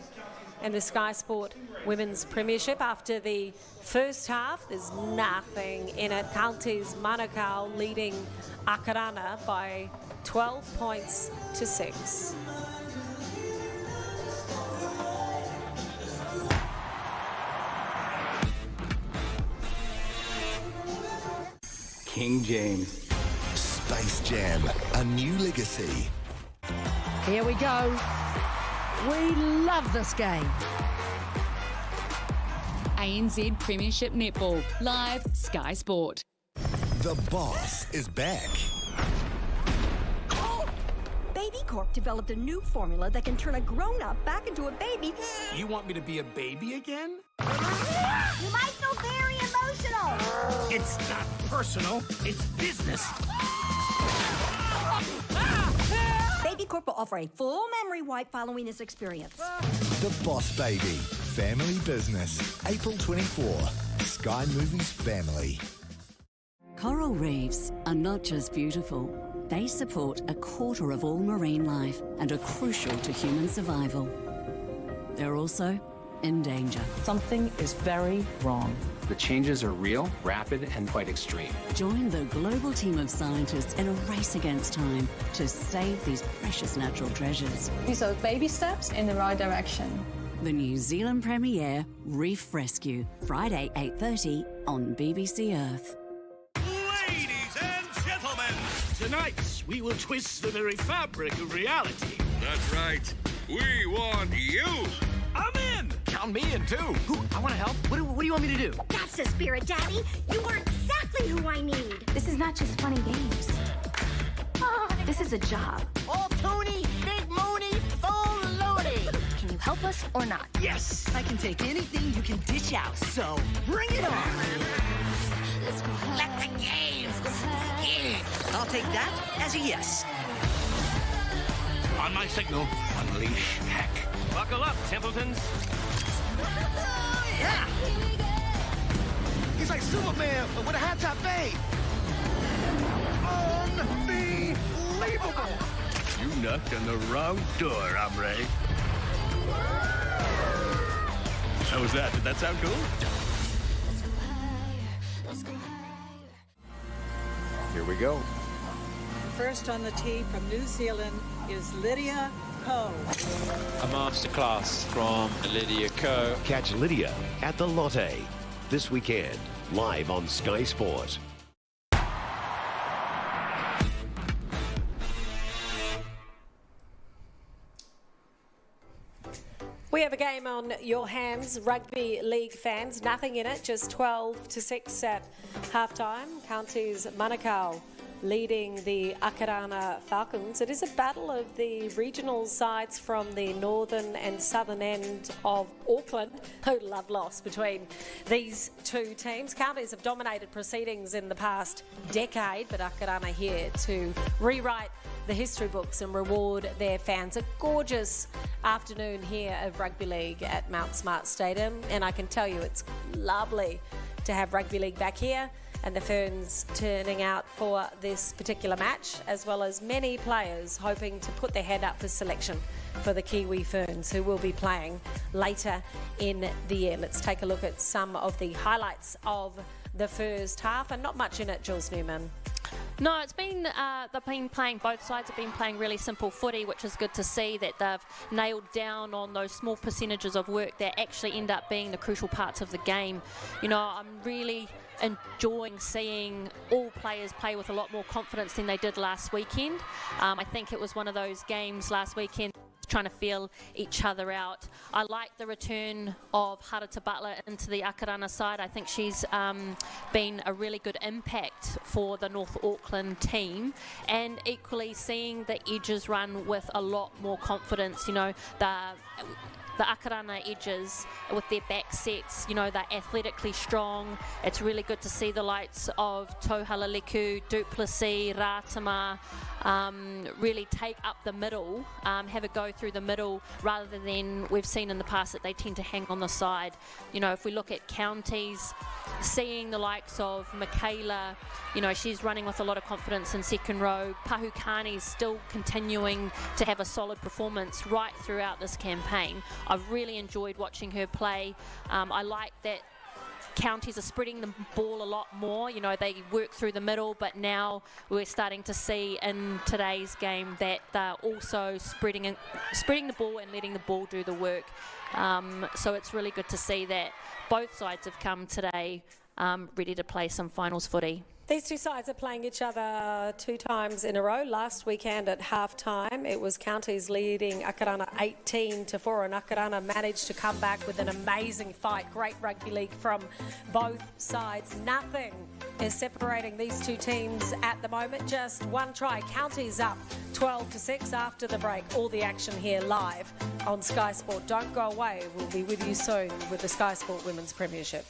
in the Sky Sport Women's Premiership. After the first half, there's nothing in it. Counties Manukau leading Akarana by 12 points to 6. King James. Space Jam, a new legacy. Here we go. We love this game. ANZ Premiership Netball, live Sky Sport. The boss is back. Baby Corp developed a new formula that can turn a grown-up back into a baby. You want me to be a baby again? You might feel very emotional. It's not personal, it's business. Baby Corp will offer a full memory wipe following this experience. The Boss Baby, family business. April 24. Sky Movies Family. Coral reefs are not just beautiful. They support a quarter of all marine life and are crucial to human survival. They're also in danger. Something is very wrong. The changes are real, rapid, and quite extreme. Join the global team of scientists in a race against time to save these precious natural treasures. These are baby steps in the right direction. The New Zealand premiere, Reef Rescue, Friday 8:30 on BBC Earth. Ladies and gentlemen, tonight we will twist the very fabric of reality. That's right. We want you. I'm in. Count me in, too. I want to help. What do you want me to do? That's the spirit, Daddy. You are exactly who I need. This is not just funny games. This is a job. All Tony, Big Mooney, full loading. Can you help us or not? Yes, I can take anything you can dish out, so bring it on. Let the games begin. I'll take that as a yes. On my signal, unleash heck. Buckle up, Templetons. Yeah! He's like Superman, but with a high-top fade. Unbelievable! You knocked on the wrong door, hombre. How was that? Did that sound cool? Here we go. First on the tee from New Zealand is Lydia Ko. A masterclass from Lydia Ko. Catch Lydia at the Lotte this weekend, live on Sky Sport. We have a game on your hands, rugby league fans. Nothing in it, just 12-6 at halftime. Counties Manukau leading the Akarana Falcons. It is a battle of the regional sides from the northern and southern end of Auckland. No love lost between these two teams. Counties have dominated proceedings in the past decade, but Akarana here to rewrite the history books and reward their fans. A gorgeous afternoon here of rugby league at Mount Smart Stadium, and I can tell you it's lovely to have rugby league back here and the Ferns turning out for this particular match, as well as many players hoping to put their hand up for selection for the Kiwi Ferns, who will be playing later in the year. Let's take a look at some of the highlights of the first half, and not much in it, Jules Newman. No, it's been, they've been playing, both sides have been playing really simple footy, which is good to see that they've nailed down on those small percentages of work that actually end up being the crucial parts of the game. You know, I'm really enjoying seeing all players play with a lot more confidence than they did last weekend. I think it was one of those games last weekend trying to feel each other out. I like the return of Harata Butler into the Akarana side. I think she's been a really good impact for the North Auckland team, and equally seeing the edges run with a lot more confidence. You know, the Akarana edges with their back sets, you know, they're athletically strong. It's really good to see the likes of Tohalaliku, Duplessis, Ratama really take up the middle, have a go through the middle, rather than we've seen in the past that they tend to hang on the side. You know, if we look at counties, seeing the likes of Michaela, you know, she's running with a lot of confidence in second row. Pahukani's still continuing to have a solid performance right throughout this campaign. I've really enjoyed watching her play. I like that counties are spreading the ball a lot more. You know, they work through the middle, but now we're starting to see in today's game that they're also spreading the ball and letting the ball do the work. So it's really good to see that both sides have come today ready to play some finals footy. These two sides are playing each other 2 times in a row. Last weekend at half-time, it was Counties leading Akarana 18-4, and Akarana managed to come back with an amazing fight. Great rugby league from both sides. Nothing is separating these two teams at the moment. Just one try. Counties up 12-6 after the break. All the action here live on Sky Sport. Don't go away. We'll be with you soon with the Sky Sport Women's Premiership.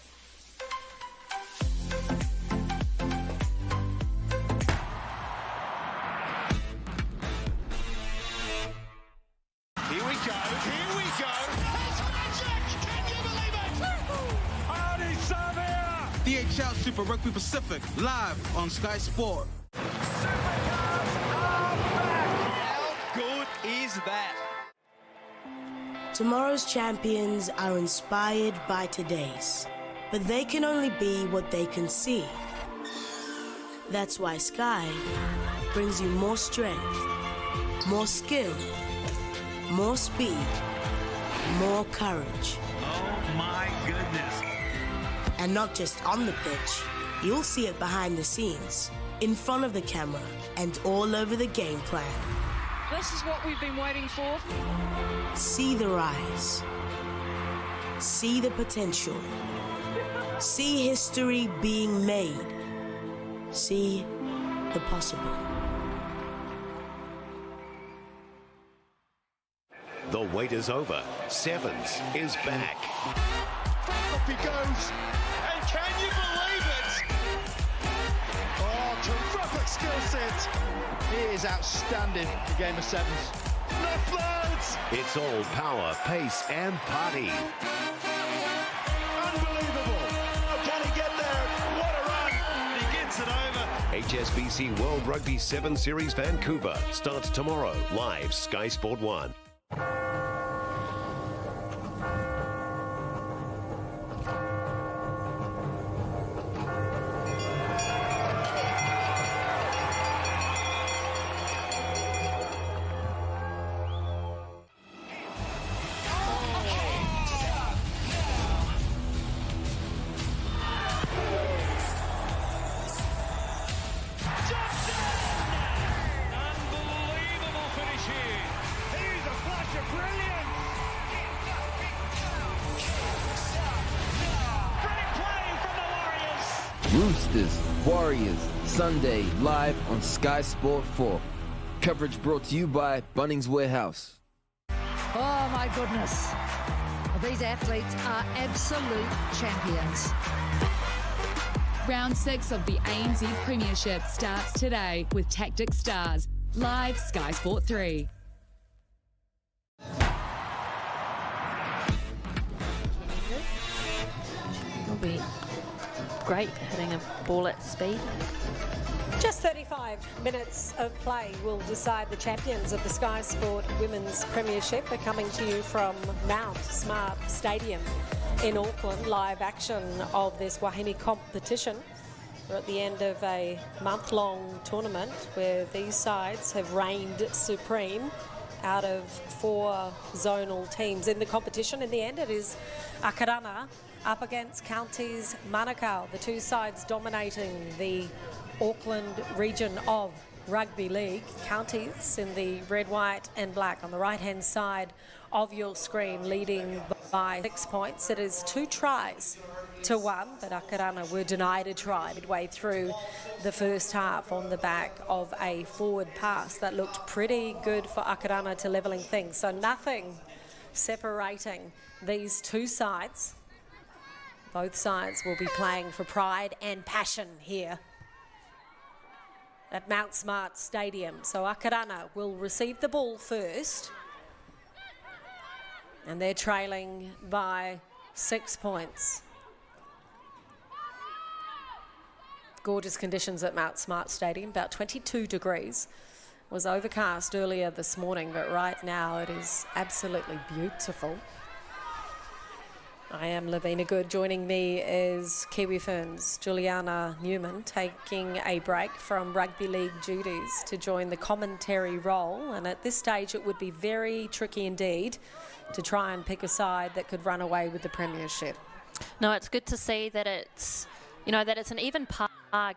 DHL Super Rugby Pacific, live on Sky Sport. Supercars are back! How good is that? Tomorrow's champions are inspired by today's, but they can only be what they can see. That's why Sky brings you more strength, more skill, more speed, more courage. Oh my goodness. And not just on the pitch, you'll see it behind the scenes, in front of the camera, and all over the game plan. This is what we've been waiting for. See the rise. See the potential. See history being made. See the possible. The wait is over. Sevens is back. Up he goes. And can you believe it? Oh, terrific skill set. He is outstanding in the game of sevens. Left loads. It's all power, pace, and party. Unbelievable. Oh, can he get there? What a run. He gets it over. HSBC World Rugby 7 Series Vancouver starts tomorrow, live Sky Sport 1. Roosters, Warriors, Sunday, live on Sky Sport 4. Coverage brought to you by Bunnings Warehouse. Oh my goodness. These athletes are absolute champions. Round 6 of the ANZ Premiership starts today with Tactic Stars, live Sky Sport 3. Will be great hitting a ball at speed. Just 35 minutes of play will decide the champions of the Sky Sport Women's Premiership. They're coming to you from Mount Smart Stadium in Auckland. Live action of this Wahine competition. We're at the end of a month-long tournament where these sides have reigned supreme out of 4 zonal teams in the competition. In the end, it is Akadana up against Counties Manukau, the 2 sides dominating the Auckland region of Rugby League. Counties in the red, white and black on the right-hand side of your screen, leading by 6 points. It is 2 tries to 1, but Akarana were denied a try midway through the first half on the back of a forward pass that looked pretty good for Akarana to levelling things. So nothing separating these 2 sides. Both sides will be playing for pride and passion here at Mount Smart Stadium. So Akarana will receive the ball first, and they're trailing by 6 points. Gorgeous conditions at Mount Smart Stadium, about 22 degrees. It was overcast earlier this morning, but right now it is absolutely beautiful. I am Lavina Good. Joining me is Kiwi Ferns' Juliana Newman, taking a break from rugby league duties to join the commentary role. And at this stage, it would be very tricky indeed to try and pick a side that could run away with the premiership. No, it's good to see that it's, you know, that it's an even par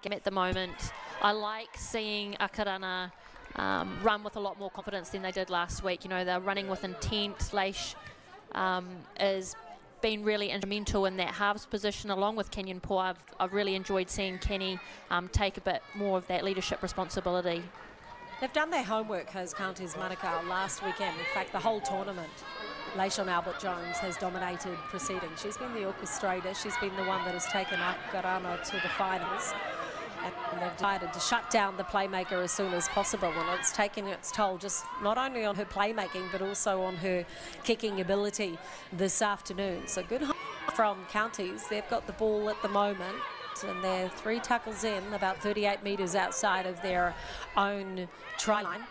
game at the moment. I like seeing Akarana run with a lot more confidence than they did last week. You know, they're running with intent. Leish is been really instrumental in that halves position along with Kenyon Paul. I've really enjoyed seeing Kenny take a bit more of that leadership responsibility. They've done their homework, has Counties Manukau, last weekend. In fact, the whole tournament. Leishon Albert-Jones has dominated proceedings. She's been the orchestrator. She's been the one that has taken Akarana to the finals. And they've decided to shut down the playmaker as soon as possible. And it's taken its toll just not only on her playmaking, but also on her kicking ability this afternoon. So good from Counties. They've got the ball at the moment, and they're 3 tackles in, about 38 metres outside of their own try line.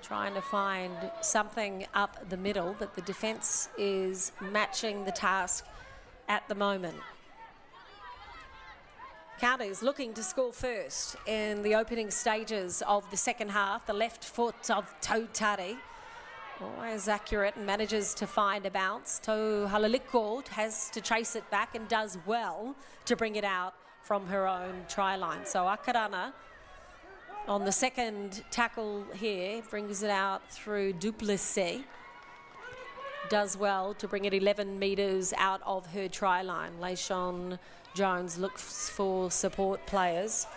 Trying to find something up the middle, but the defence is matching the task at the moment. Counties looking to score first in the opening stages of the second half. The left foot of Tautari, always accurate and manages to find a bounce. Tau Halaliko has to chase it back and does well to bring it out from her own try line. So Akarana on the second tackle here brings it out through Duplessis. Does well to bring it 11 metres out of her try line. Leishon Jones looks for support players.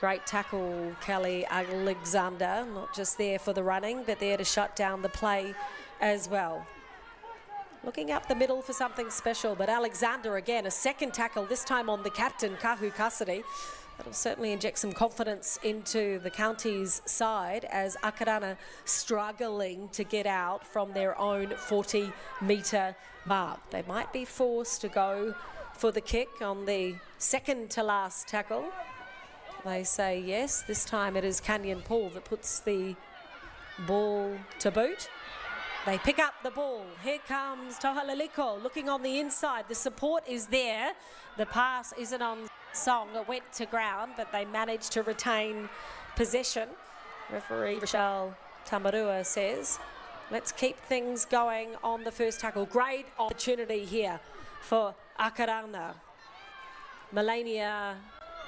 Great tackle, Kelly Alexander, not just there for the running, but there to shut down the play as well. Looking up the middle for something special, but Alexander again, a second tackle, this time on the captain, Kahu Cassidy. That'll certainly inject some confidence into the Counties side as Akadana struggling to get out from their own 40-metre mark. They might be forced to go for the kick on the second to last tackle. They say yes. This time it is Kenyon Paul that puts the ball to boot. They pick up the ball. Here comes Tohalaliko looking on the inside. The support is there. The pass isn't on song. It went to ground, but they managed to retain possession. Referee Rochelle Tamarua says, let's keep things going on the first tackle. Great opportunity here for Akarana. Melania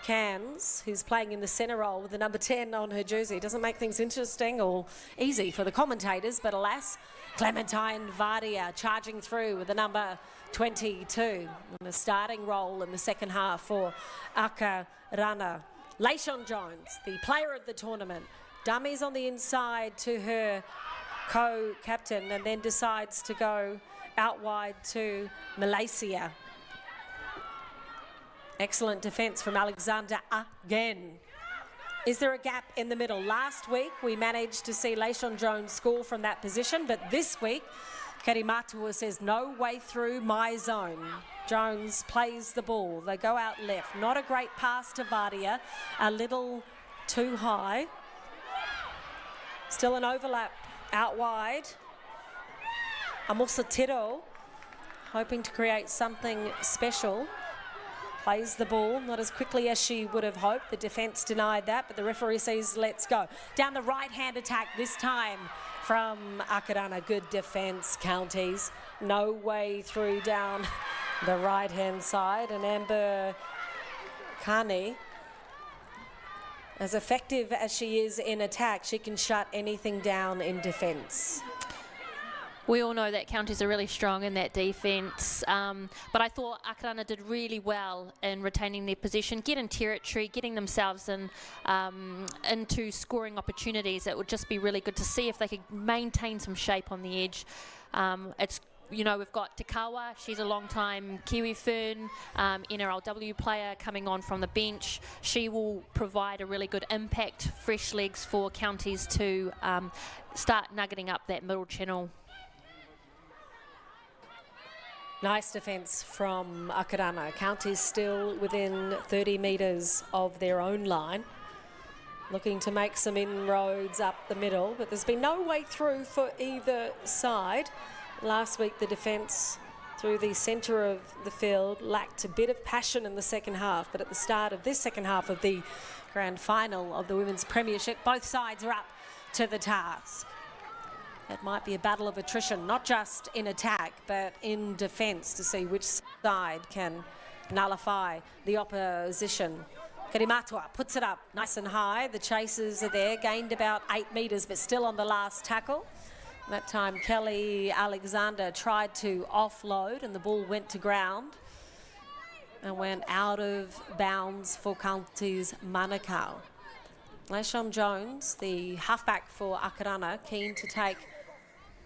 Cams, who's playing in the centre role with the number 10 on her jersey. Doesn't make things interesting or easy for the commentators, but alas, Clementine Vardia charging through with the number 22 in a starting role in the second half for Akarana. Leishon Jones, the player of the tournament, dummies on the inside to her co-captain and then decides to go out wide to Malaysia. Excellent defence from Alexander again. Is there a gap in the middle? Last week we managed to see Leishon Jones score from that position, but this week Matua says, no way through my zone. Jones plays the ball. They go out left. Not a great pass to Vardia. A little too high. Still an overlap out wide. Amusa Tiro hoping to create something special. Plays the ball, not as quickly as she would have hoped. The defence denied that, but the referee says, let's go. Down the right-hand attack this time from Akadana. Good defence, Counties. No way through down the right-hand side. And Amber Carney, as effective as she is in attack, she can shut anything down in defence. We all know that Counties are really strong in that defence, but I thought Akarana did really well in retaining their position, getting territory, getting themselves into scoring opportunities. It would just be really good to see if they could maintain some shape on the edge. We've got Takawa, she's a long-time Kiwi Fern, NRLW player coming on from the bench. She will provide a really good impact, fresh legs for Counties to start nuggeting up that middle channel. Nice defence from Akadana. Counties still within 30 metres of their own line. Looking to make some inroads up the middle, but there's been no way through for either side. Last week the defence through the centre of the field lacked a bit of passion in the second half, but at the start of this second half of the grand final of the Women's Premiership, both sides are up to the task. It might be a battle of attrition, not just in attack, but in defence to see which side can nullify the opposition. Karimatua puts it up nice and high. The chasers are there, gained about 8 metres, but still on the last tackle. That time Kelly Alexander tried to offload and the ball went to ground and went out of bounds for Counties Manukau. Lashon Jones, the halfback for Akarana, keen to take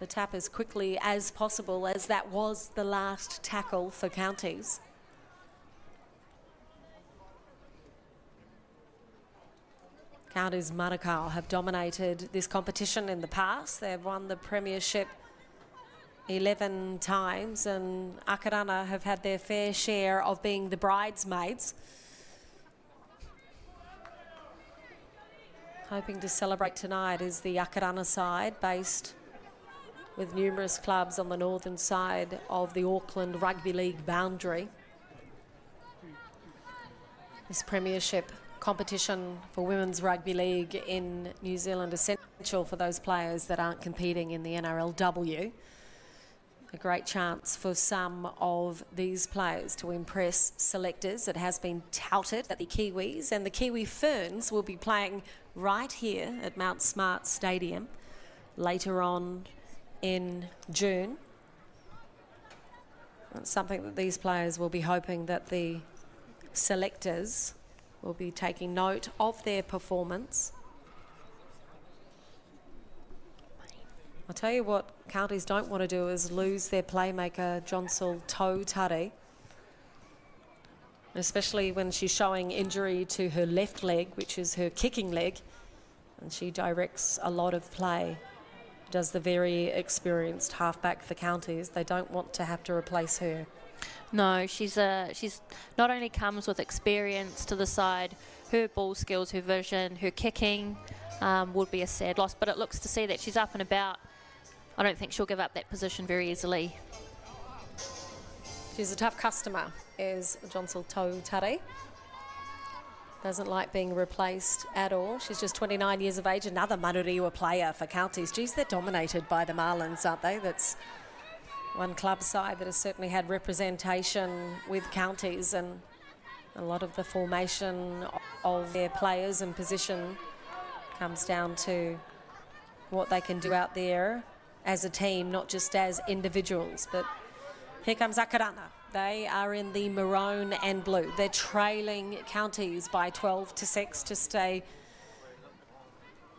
the tap as quickly as possible, as that was the last tackle for Counties. Counties Manukau have dominated this competition in the past. They've won the Premiership 11 times, and Akarana have had their fair share of being the bridesmaids. Hoping to celebrate tonight is the Akarana side, based with numerous clubs on the northern side of the Auckland Rugby League boundary. This Premiership competition for Women's Rugby League in New Zealand is essential for those players that aren't competing in the NRLW. A great chance for some of these players to impress selectors. It has been touted that the Kiwis and the Kiwi Ferns will be playing right here at Mount Smart Stadium later on in June. That's something that these players will be hoping that the selectors will be taking note of their performance. I'll tell you what Counties don't want to do is lose their playmaker, Jonsel Tau Tare, especially when she's showing injury to her left leg, which is her kicking leg, and she directs a lot of play. Does the very experienced halfback for Counties. They don't want to have to replace her. No, she's not only comes with experience to the side, her ball skills, her vision, her kicking would be a sad loss, but it looks to see that she's up and about. I don't think she'll give up that position very easily. She's a tough customer, is Jonsel Tau Tare. Doesn't like being replaced at all. She's just 29 years of age, another Manuriwa player for Counties. Geez, they're dominated by the Marlins, aren't they? That's one club side that has certainly had representation with Counties, and a lot of the formation of their players and position comes down to what they can do out there as a team, not just as individuals. But here comes Akarana. They are in the maroon and blue. They're trailing Counties by 12-6 to stay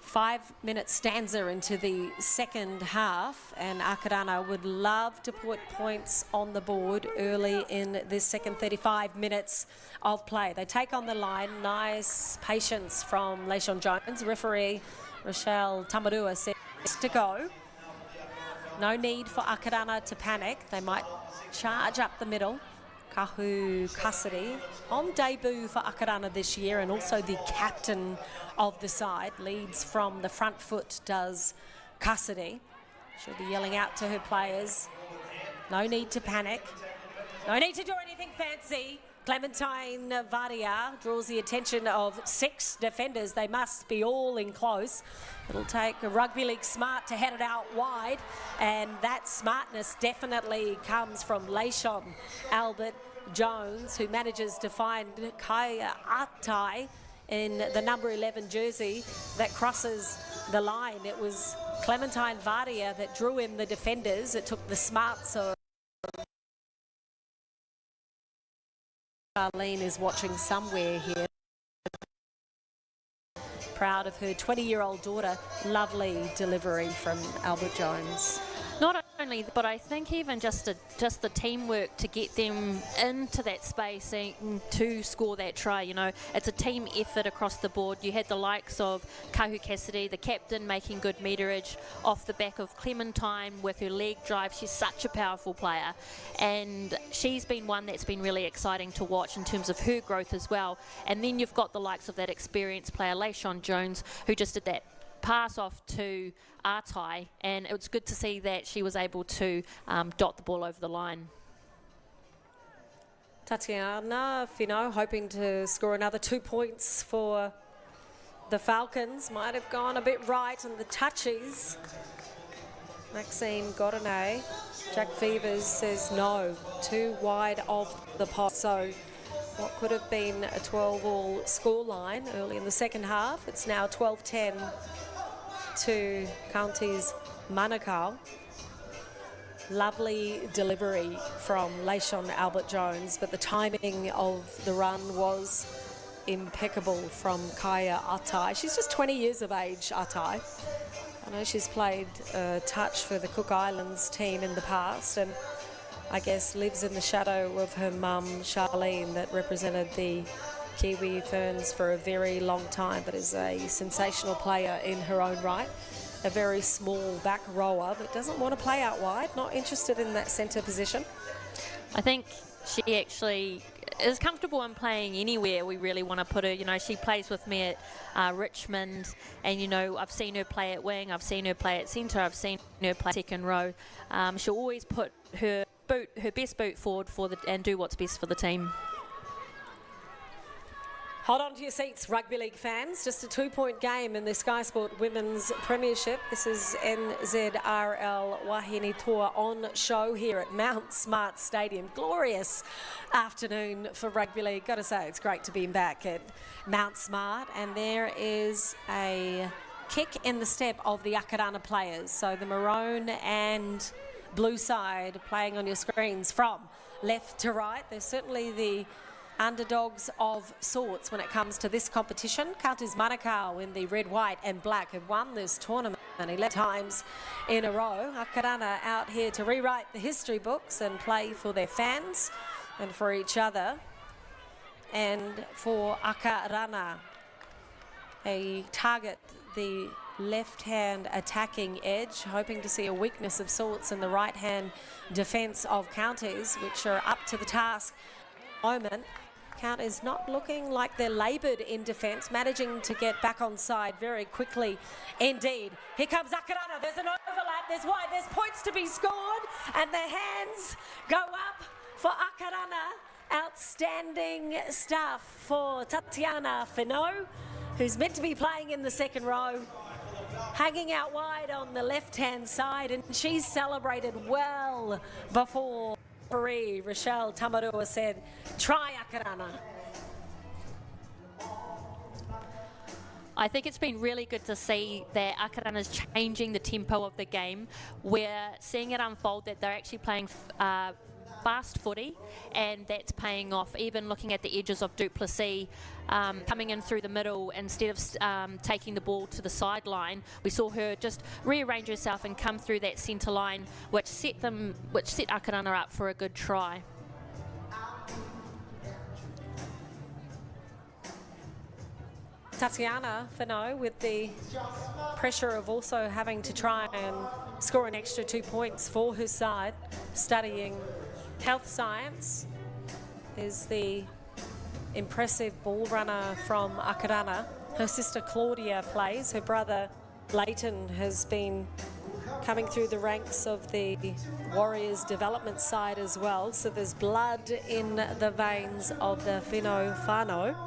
5-minute stanza into the second half, and Akarana would love to put points on the board early in this second 35 minutes of play. They take on the line. Nice patience from Lashon Jones. Referee Rochelle Tamarua says to go. No need for Akadana to panic. They might charge up the middle. Kahu Cassidy on debut for Akarana this year, and also the captain of the side. Leads from the front foot, does Cassidy. She'll be yelling out to her players. No need to panic. No need to do anything fancy. Clementine Vardia draws the attention of 6 defenders. They must be all in close. It'll take a rugby league smart to head it out wide, and that smartness definitely comes from Leishon Albert Jones, who manages to find Kaya Atai in the number 11 jersey that crosses the line. It was Clementine Vardia that drew in the defenders. It took the smarts of Charlene is watching somewhere here. Proud of her 20-year-old daughter. Lovely delivery from Albert Jones. Not only, but I think even just the teamwork to get them into that space and to score that try. You know, it's a team effort across the board. You had the likes of Kahu Cassidy, the captain, making good meterage off the back of Clementine with her leg drive. She's such a powerful player, and she's been one that's been really exciting to watch in terms of her growth as well. And then you've got the likes of that experienced player, Leishon Jones, who just did that pass off to Atai, and it was good to see that she was able to dot the ball over the line. Tatiana Fino hoping to score another 2 points for the Falcons. Might have gone a bit right on the touches. Maxine Godinay. Jack Fevers says no, too wide of the pot. So what could have been a 12-all scoreline early in the second half, it's now 12-10 to Counties Manukau. Lovely delivery from Leishon Albert Jones, but the timing of the run was impeccable from Kaya Atai. She's just 20 years of age, Atai. I know she's played touch for the Cook Islands team in the past, and I guess lives in the shadow of her mum, Charlene, that represented the Kiwi Ferns for a very long time, but is a sensational player in her own right. A very small back rower, but doesn't want to play out wide, not interested in that centre position. I think she actually is comfortable in playing anywhere we really want to put her. You know, she plays with me at Richmond, and, you know, I've seen her play at wing, I've seen her play at centre, I've seen her play second row. She'll always put her best boot forward and do what's best for the team. Hold on to your seats, rugby league fans. Just a 2-point game in the Sky Sport Women's Premiership. This is NZRL Wahine Tour on show here at Mount Smart Stadium. Glorious afternoon for rugby league. Got to say, it's great to be back at Mount Smart. And there is a kick in the step of the Akadana players. So the maroon and blue side playing on your screens from left to right. There's certainly the underdogs of sorts when it comes to this competition. Counties Manukau in the red, white and black have won this tournament 11 times in a row. Akadana out here to rewrite the history books and play for their fans and for each other. And for Akarana, a target the left-hand attacking edge, hoping to see a weakness of sorts in the right-hand defence of Counties, which are up to the task at the moment. Count is not looking like they're laboured in defence, managing to get back on side very quickly indeed. Here comes Akarana, there's an overlap, there's wide, there's points to be scored, and the hands go up for Akarana. Outstanding stuff for Tatiana Fino, who's meant to be playing in the second row, hanging out wide on the left-hand side, and she's celebrated well before Rochelle Tamarua said, try Akarana. I think it's been really good to see that Akarana is changing the tempo of the game. We're seeing it unfold that they're actually playing fast footy, and that's paying off. Even looking at the edges of Duplessis coming in through the middle instead of taking the ball to the sideline, we saw her just rearrange herself and come through that centre line, which set Akarana up for a good try. Tatiana Fino with the pressure of also having to try and score an extra 2 points for her side, studying health science, is the impressive ball runner from Akadana. Her sister Claudia plays. Her brother Leighton has been coming through the ranks of the Warriors development side as well. So there's blood in the veins of the Fino whānau.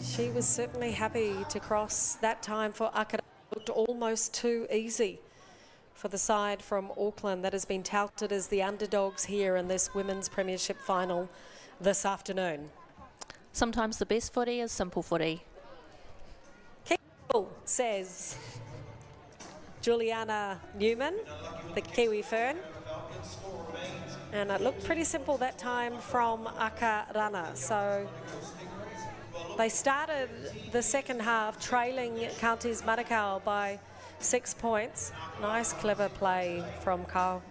She was certainly happy to cross that time for Akadana. Looked almost too easy for the side from Auckland that has been touted as the underdogs here in this Women's Premiership final this afternoon. Sometimes the best footy is simple footy. Kickoff, says Juliana Newman, the Kiwi Fern. And it looked pretty simple that time from Akarana. So they started the second half trailing Counties Manukau by 6 points. Nice, clever play from Carl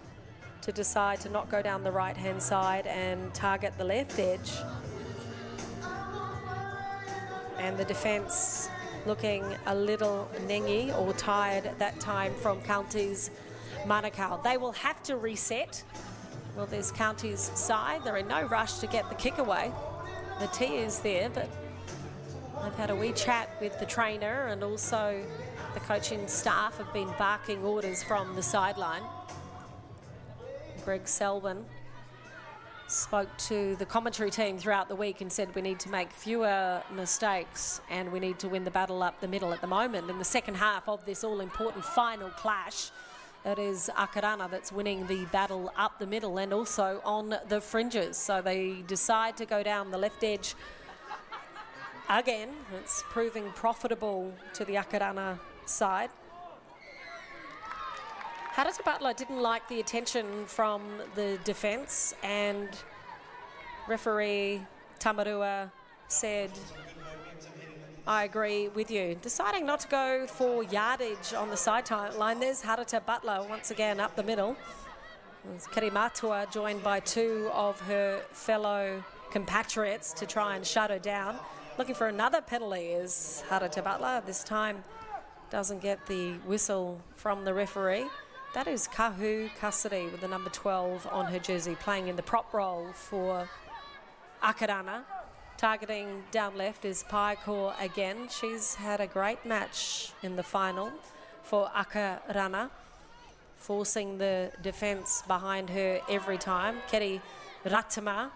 to decide to not go down the right-hand side and target the left edge. And the defence looking a little ningy or tired at that time from Counties Manukau. They will have to reset. Well, there's Counties side. They're in no rush to get the kick away. The tee is there, but I've had a wee chat with the trainer, and also the coaching staff have been barking orders from the sideline. Greg Selwyn spoke to the commentary team throughout the week and said we need to make fewer mistakes and we need to win the battle up the middle at the moment. In the second half of this all-important final clash, it is Akadana that's winning the battle up the middle and also on the fringes. So they decide to go down the left edge again. It's proving profitable to the Akadana side. Harata Butler didn't like the attention from the defence, and referee Tamarua said, I agree with you. Deciding not to go for yardage on the sideline. There's Harata Butler once again up the middle. There's Kiri Matua joined by two of her fellow compatriots to try and shut her down. Looking for another penalty is Harata Butler. This time doesn't get the whistle from the referee. That is Kahu Cassidy with the number 12 on her jersey, playing in the prop role for Akadana. Targeting down left is Paikor again. She's had a great match in the final for Akarana, forcing the defence behind her every time. Keri Ratama,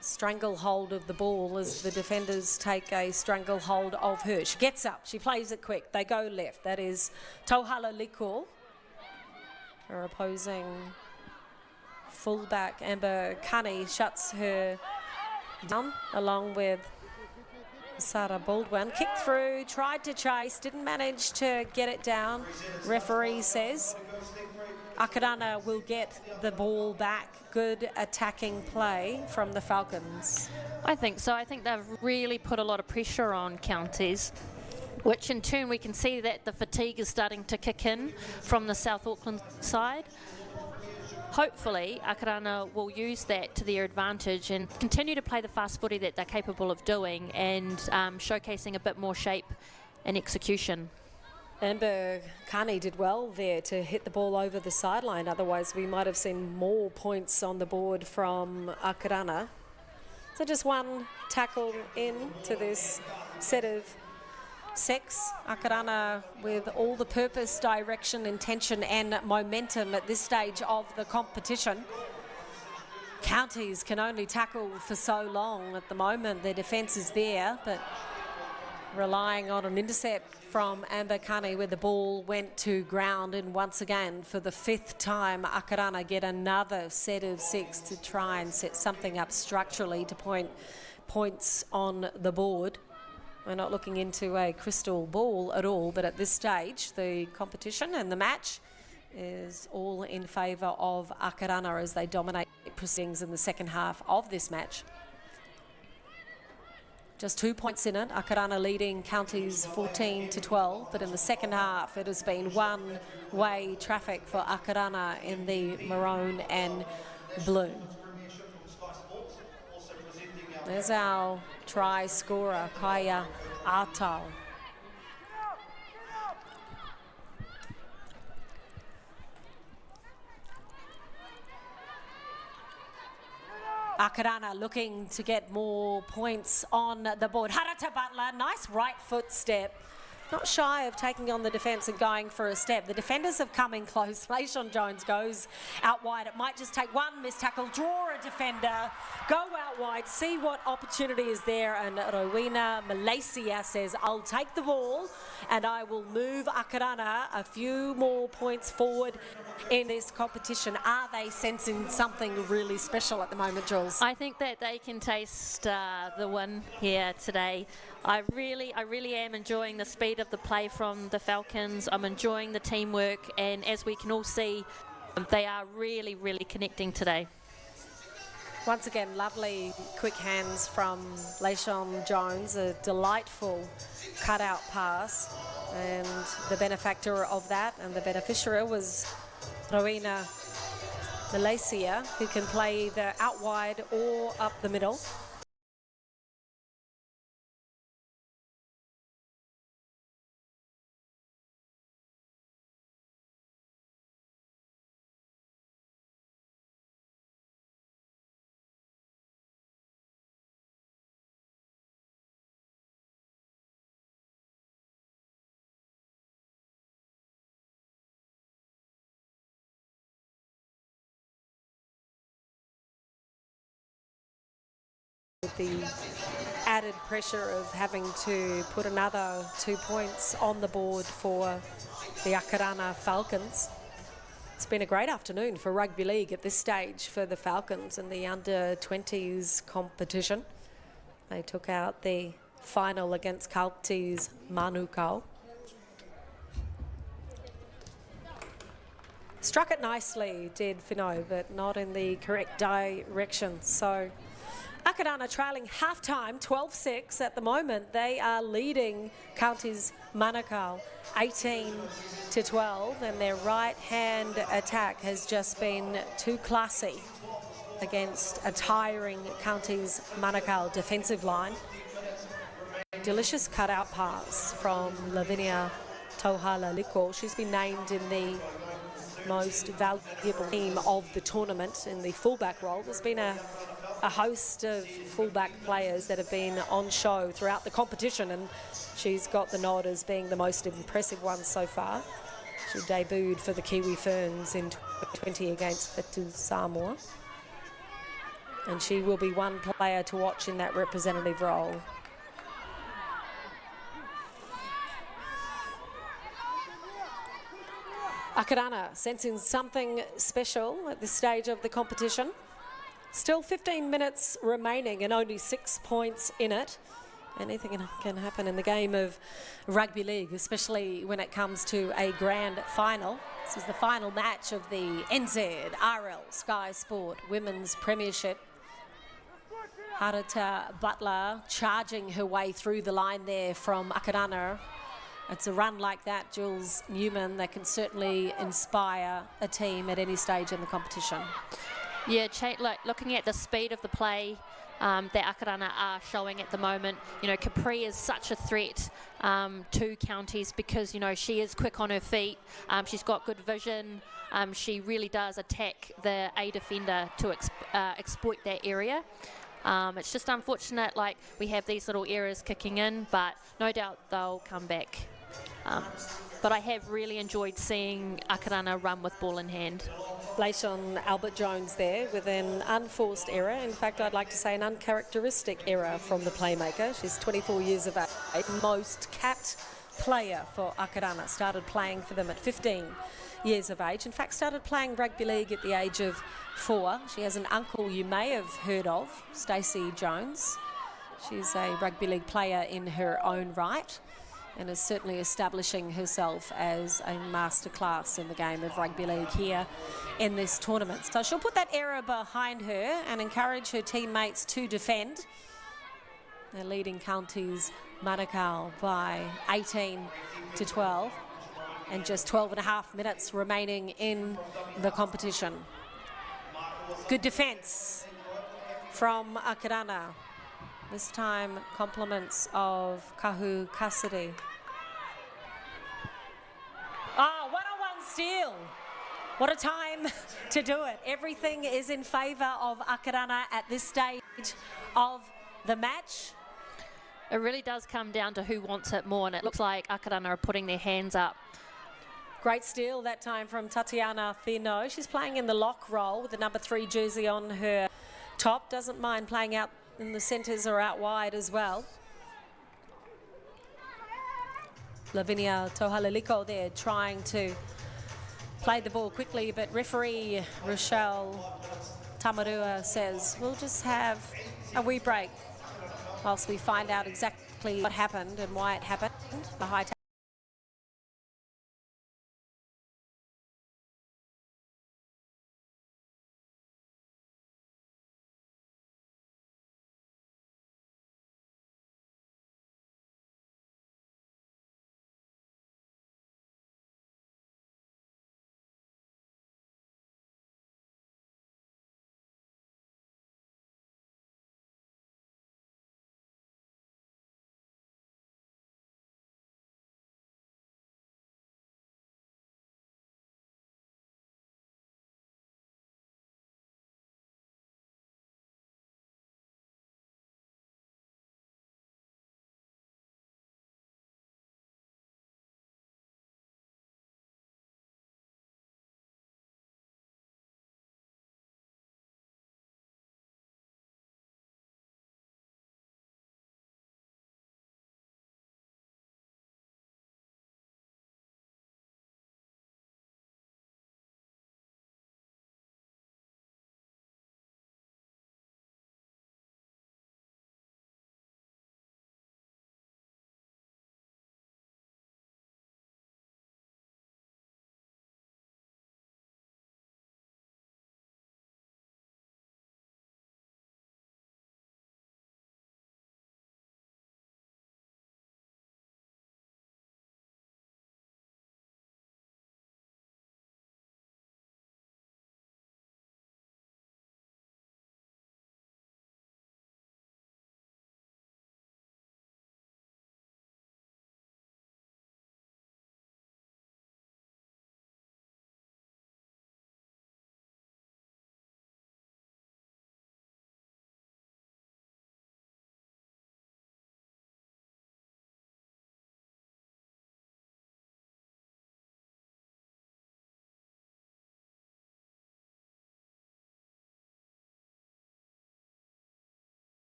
stranglehold of the ball as the defenders take a stranglehold of her. She gets up, she plays it quick, they go left. That is Tauhala Liko. Her opposing fullback Amber Kani shuts her down along with Sarah Baldwin. Kicked through, tried to chase, didn't manage to get it down. Referee says Akadana will get the ball back. Good attacking play from the Falcons. I think so. I think they've really put a lot of pressure on Counties, which in turn we can see that the fatigue is starting to kick in from the South Auckland side. Hopefully, Akarana will use that to their advantage and continue to play the fast footy that they're capable of doing and showcasing a bit more shape and execution. Amber Kani did well there to hit the ball over the sideline. Otherwise, we might have seen more points on the board from Akarana. So just one tackle in to this set of 6. Akarana with all the purpose, direction, intention and momentum at this stage of the competition. Counties can only tackle for so long at the moment. Their defence is there, but relying on an intercept from Amber Kani where the ball went to ground, and once again for the 5th time Akarana get another set of 6 to try and set something up structurally to point points on the board. We're not looking into a crystal ball at all, but at this stage, the competition and the match is all in favour of Akarana as they dominate proceedings in the second half of this match. Just 2 points in it, Akarana leading Counties 14-12, but in the second half it has been one-way traffic for Akarana in the maroon and blue. There's our try scorer, Kaya Atal. Akadana looking to get more points on the board. Harata Butler, nice right foot step. Not shy of taking on the defence and going for a step. The defenders have come in close. Layshawn Jones goes out wide. It might just take one missed tackle, draw a defender, go out wide, see what opportunity is there. And Rowena Malaysia says, I'll take the ball and I will move Akarana a few more points forward in this competition. Are they sensing something really special at the moment, Jules? I think that they can taste the win here today. I really am enjoying the speed of the play from the Falcons. I'm enjoying the teamwork, and as we can all see, they are really connecting today. Once again, lovely quick hands from Layshawn Jones, a delightful cutout pass, and the benefactor of that and the beneficiary was Rowena Malaysia, who can play either out wide or up the middle. With the added pressure of having to put another 2 points on the board for the Akarana Falcons. It's been a great afternoon for rugby league at this stage for the Falcons in the under-20s competition. They took out the final against Kaupti's Manukau. Struck it nicely, did Fino, but not in the correct direction. So Akadana trailing half-time, 12-6 at the moment. They are leading Counties Manukau 18-12, and their right-hand attack has just been too classy against a tiring Counties Manukau defensive line. Delicious cutout pass from Lavinia Tohala-Liko. She's been named in the most valuable team of the tournament in the fullback role. There's been a host of fullback players that have been on show throughout the competition, and she's got the nod as being the most impressive one so far. She debuted for the Kiwi Ferns in 2020 against Fitu Samoa, and she will be one player to watch in that representative role. Akadana sensing something special at this stage of the competition. Still 15 minutes remaining and only 6 points in it. Anything can happen in the game of rugby league, especially when it comes to a grand final. This is the final match of the NZRL Sky Sport Women's Premiership. Harata Butler charging her way through the line there from Akadana. It's a run like that, Jules Newman, that can certainly inspire a team at any stage in the competition. Yeah, like looking at the speed of the play that Akarana are showing at the moment, you know, Capri is such a threat to Counties because, you know, she is quick on her feet. She's got good vision. She really does attack the A defender to exploit that area. It's just unfortunate, like, we have these little errors kicking in, but no doubt they'll come back. But I have really enjoyed seeing Akarana run with ball in hand. Layshawn Albert Jones there with an unforced error. In fact, I'd like to say an uncharacteristic error from the playmaker. She's 24 years of age, most capped player for Akarana. Started playing for them at 15 years of age. In fact, started playing rugby league at the age of 4. She has an uncle you may have heard of, Stacey Jones. She's a rugby league player in her own right, and is certainly establishing herself as a masterclass in the game of rugby league here in this tournament. So she'll put that error behind her and encourage her teammates to defend. They're leading Counties Manukau by 18-12, and just 12.5 minutes remaining in the competition. Good defence from Akadana. This time, compliments of Kahu Cassidy. One-on-one steal. What a time to do it. Everything is in favour of Akadana at this stage of the match. It really does come down to who wants it more, and it looks like Akadana are putting their hands up. Great steal that time from Tatiana Fino. She's playing in the lock role with the number 3 jersey on her top. Doesn't mind playing out in the centres or out wide as well. Lavinia Tohalaliko there trying to play the ball quickly, but referee Rochelle Tamarua says we'll just have a wee break whilst we find out exactly what happened and why it happened. The high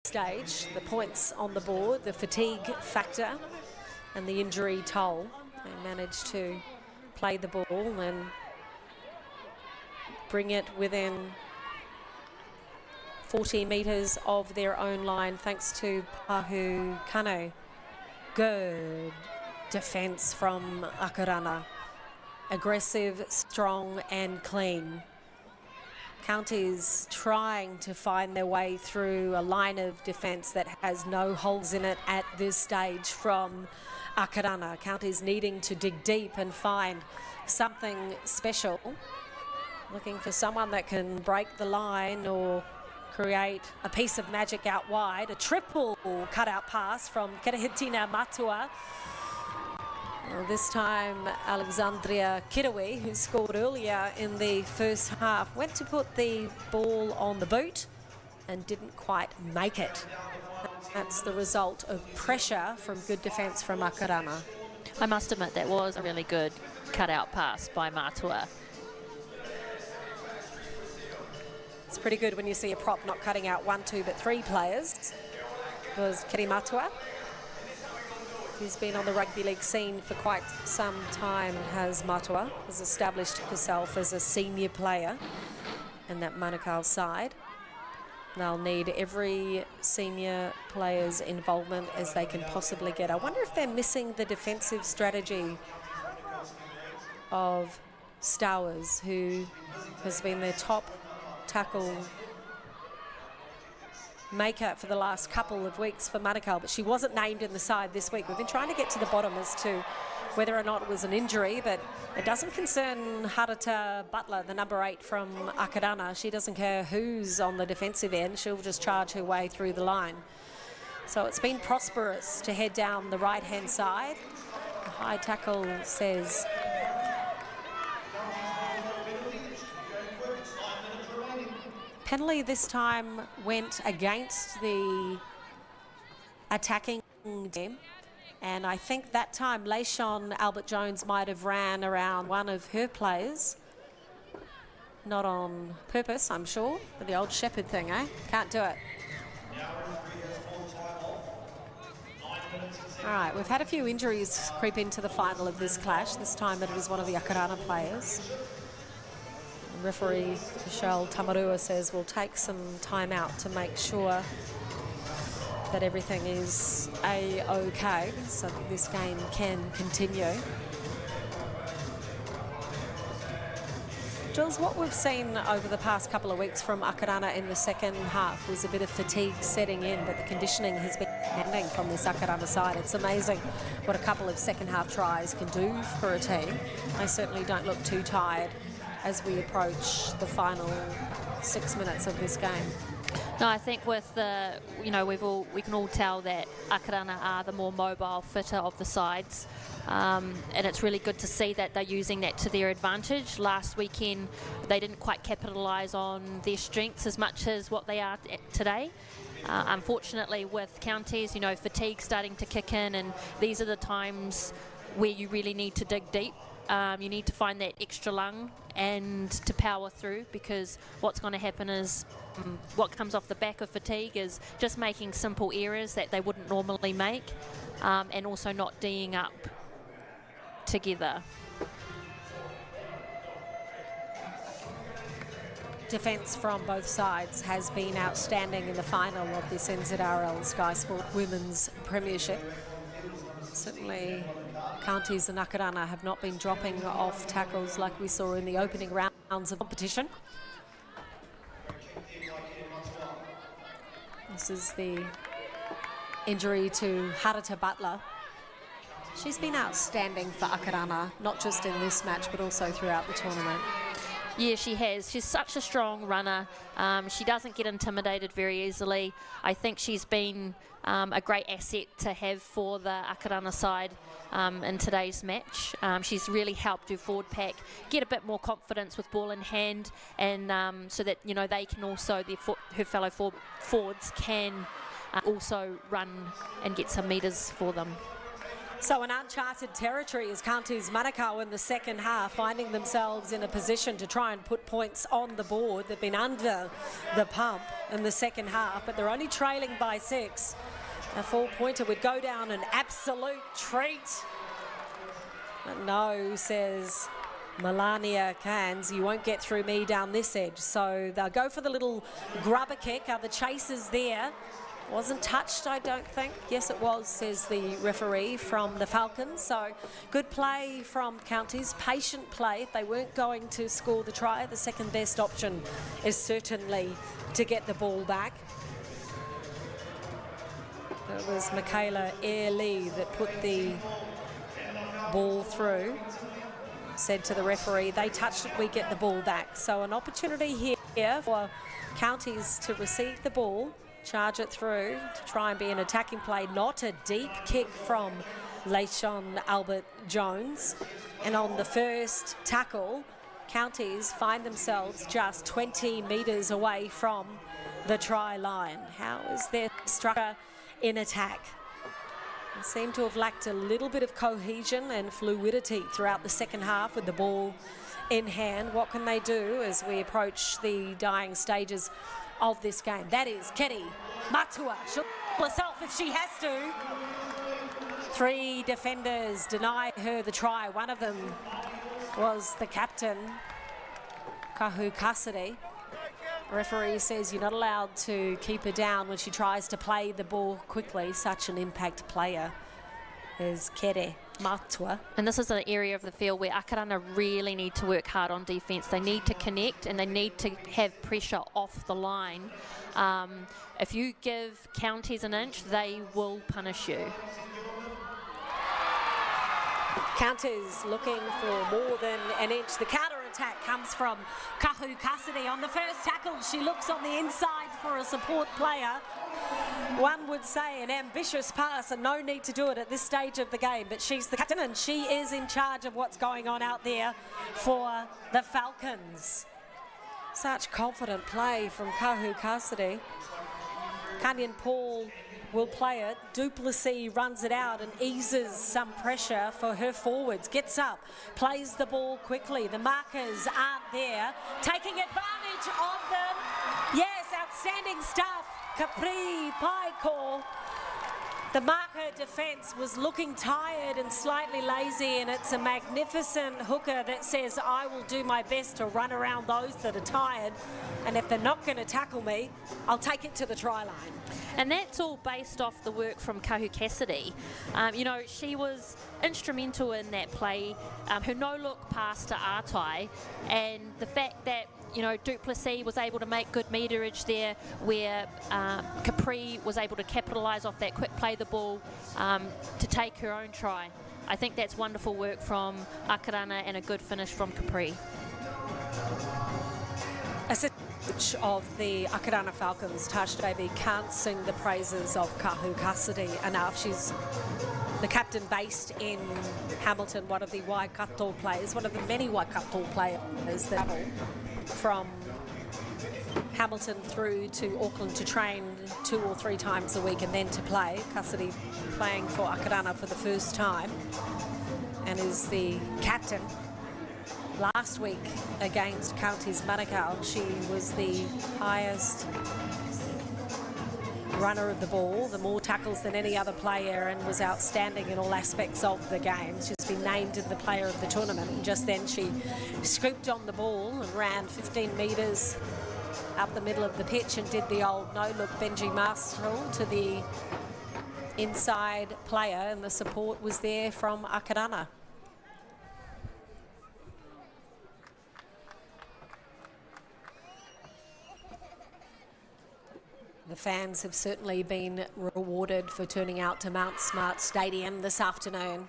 stage, the points on the board, the fatigue factor and the injury toll. They managed to play the ball and bring it within 40 metres of their own line thanks to Pahu Kano. Good defence from Akarana. Aggressive, strong and clean. Counties trying to find their way through a line of defence that has no holes in it at this stage from Akadana. Counties needing to dig deep and find something special. Looking for someone that can break the line or create a piece of magic out wide. A triple cutout pass from Kerehitina Matua. Well, this time, Alexandria Kirawi, who scored earlier in the first half, went to put the ball on the boot and didn't quite make it. That's the result of pressure from good defence from Akarana. I must admit that was a really good cutout pass by Matua. It's pretty good when you see a prop not cutting out 1, 2, but 3 players. It was Kiri Matua. He's been on the rugby league scene for quite some time, has Matua, has established herself as a senior player in that Manukau side. They'll need every senior player's involvement as they can possibly get. I wonder if they're missing the defensive strategy of Stowers, who has been their top tackle maker for the last couple of weeks for Manukau, but she wasn't named in the side this week. We've been trying to get to the bottom as to whether or not it was an injury, but it doesn't concern Harata Butler, the number 8 from Akadana. She doesn't care who's on the defensive end. She'll just charge her way through the line. So it's been prosperous to head down the right-hand side. The high tackle says penalty this time went against the attacking team, and I think that time Leishon Albert-Jones might have ran around one of her players. Not on purpose, I'm sure, but the old shepherd thing, eh? Can't do it. All right, we've had a few injuries creep into the final of this clash. This time it was one of the Akarana players. Referee Michelle Tamarua says we'll take some time out to make sure that everything is A-OK so that this game can continue. Jules, what we've seen over the past couple of weeks from Akadana in the second half was a bit of fatigue setting in, but the conditioning has been handling from this Akadana side. It's amazing what a couple of second half tries can do for a team. They certainly don't look too tired as we approach the final 6 minutes of this game. No, I think with the, we can all tell that Akadana are the more mobile, fitter of the sides. And it's really good to see that they're using that to their advantage. Last weekend, they didn't quite capitalise on their strengths as much as what they are today. Unfortunately, with counties, fatigue starting to kick in, and these are the times where you really need to dig deep. You need to find that extra lung and to power through, because what's going to happen is what comes off the back of fatigue is just making simple errors that they wouldn't normally make, and also not D'ing up together. Defence from both sides has been outstanding in the final of this NZRL Sky Sport Women's Premiership. Certainly counties and Akadana have not been dropping off tackles like we saw in the opening rounds of competition. This is the injury to Harata Butler. She's been outstanding for Akadana, not just in this match, but also throughout the tournament. Yeah, she has. She's such a strong runner. She doesn't get intimidated very easily. I think she's been a great asset to have for the Akarana side in today's match. She's really helped her forward pack get a bit more confidence with ball in hand, and so that they can also, her fellow forwards can also run and get some metres for them. So an uncharted territory as counties Manukau in the second half, finding themselves in a position to try and put points on the board. They've been under the pump in the second half, but they're only trailing by 6. A 4-pointer would go down an absolute treat. But no, says Melania Cairns, you won't get through me down this edge. So they'll go for the little grubber kick. Are the chasers there? Wasn't touched, I don't think. Yes, it was, says the referee from the Falcons. So good play from counties, patient play. If they weren't going to score the try, the second best option is certainly to get the ball back. It was Michaela Air-Lee that put the ball through. Said to the referee, they touched it, we get the ball back. So an opportunity here for counties to receive the ball, charge it through to try and be an attacking play, not a deep kick from Leishon Albert-Jones. And on the first tackle, counties find themselves just 20 metres away from the try line. How is their structure in attack? They seem to have lacked a little bit of cohesion and fluidity throughout the second half with the ball in hand. What can they do as we approach the dying stages of this game? That is Kenny Matua. herself if she has to. 3 defenders deny her the try. One of them was the captain, Kahu Cassidy. Referee says you're not allowed to keep her down when she tries to play the ball quickly. Such an impact player is Kere Matua. And this is an area of the field where Akarana really need to work hard on defence. They need to connect and they need to have pressure off the line. If you give counties an inch, they will punish you. Counties looking for more than an inch. The counter-attack comes from Kahu Cassidy. On the first tackle, she looks on the inside for a support player. One would say an ambitious pass and no need to do it at this stage of the game, but she's the captain and she is in charge of what's going on out there for the Falcons. Such confident play from Kahu Cassidy. Kanyan Paul will play it. Duplessis runs it out and eases some pressure for her forwards. Gets up, plays the ball quickly. The markers aren't there. Taking advantage of them. Yes, outstanding stuff. Capri Paiko. The marker defence was looking tired and slightly lazy, and it's a magnificent hooker that says, I will do my best to run around those that are tired, and if they're not going to tackle me, I'll take it to the try line. And that's all based off the work from Kahu Cassidy. You know, she was instrumental in that play. Her no-look pass to Artai, and the fact that, you know, Duplessis was able to make good meterage there, where Capri was able to capitalise off that quick play the ball to take her own try. I think that's wonderful work from Akarana and a good finish from Capri. Of the Akadana Falcons, Tash Davey can't sing the praises of Kahu Cassidy enough. She's the captain based in Hamilton, one of the Waikato players, one of the many Waikato players that travel from Hamilton through to Auckland to train 2 or 3 times a week and then to play. Cassidy playing for Akadana for the first time and is the captain. Last week against Counties Manukau, she was the highest runner of the ball, the more tackles than any other player, and was outstanding in all aspects of the game. She's been named in the player of the tournament, and just then she scooped on the ball and ran 15 metres up the middle of the pitch and did the old no-look Benji Marshall to the inside player, and the support was there from Akadana. The fans have certainly been rewarded for turning out to Mount Smart Stadium this afternoon.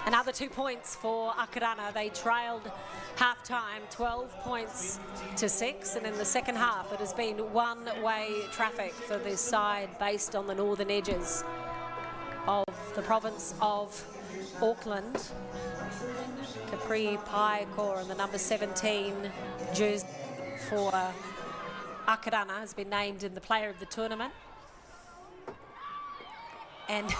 Another 2 points for Akadana. They trailed half-time 12 points to 6, and in the second half it has been one-way traffic for this side based on the northern edges of the province of Auckland. Capri Paiko and the number 17 jersey for Akadana has been named in the player of the tournament. And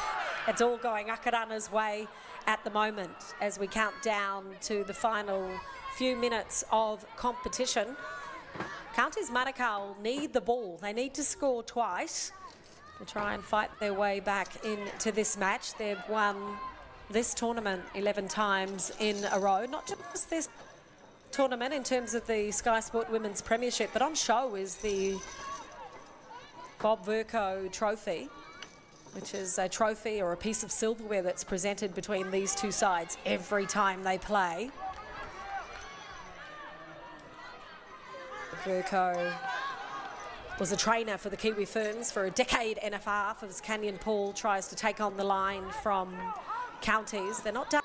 it's all going Akadana's way at the moment as we count down to the final few minutes of competition. Counties Manukau need the ball. They need to score twice to try and fight their way back into this match. They've won this tournament 11 times in a row. Not just this tournament in terms of the Sky Sport Women's Premiership, but on show is the Bob Verco Trophy, which is a trophy or a piece of silverware that's presented between these two sides every time they play. Verco was a trainer for the Kiwi Ferns for a decade and a half as Kanyan Paul tries to take on the line from Counties. They're not done.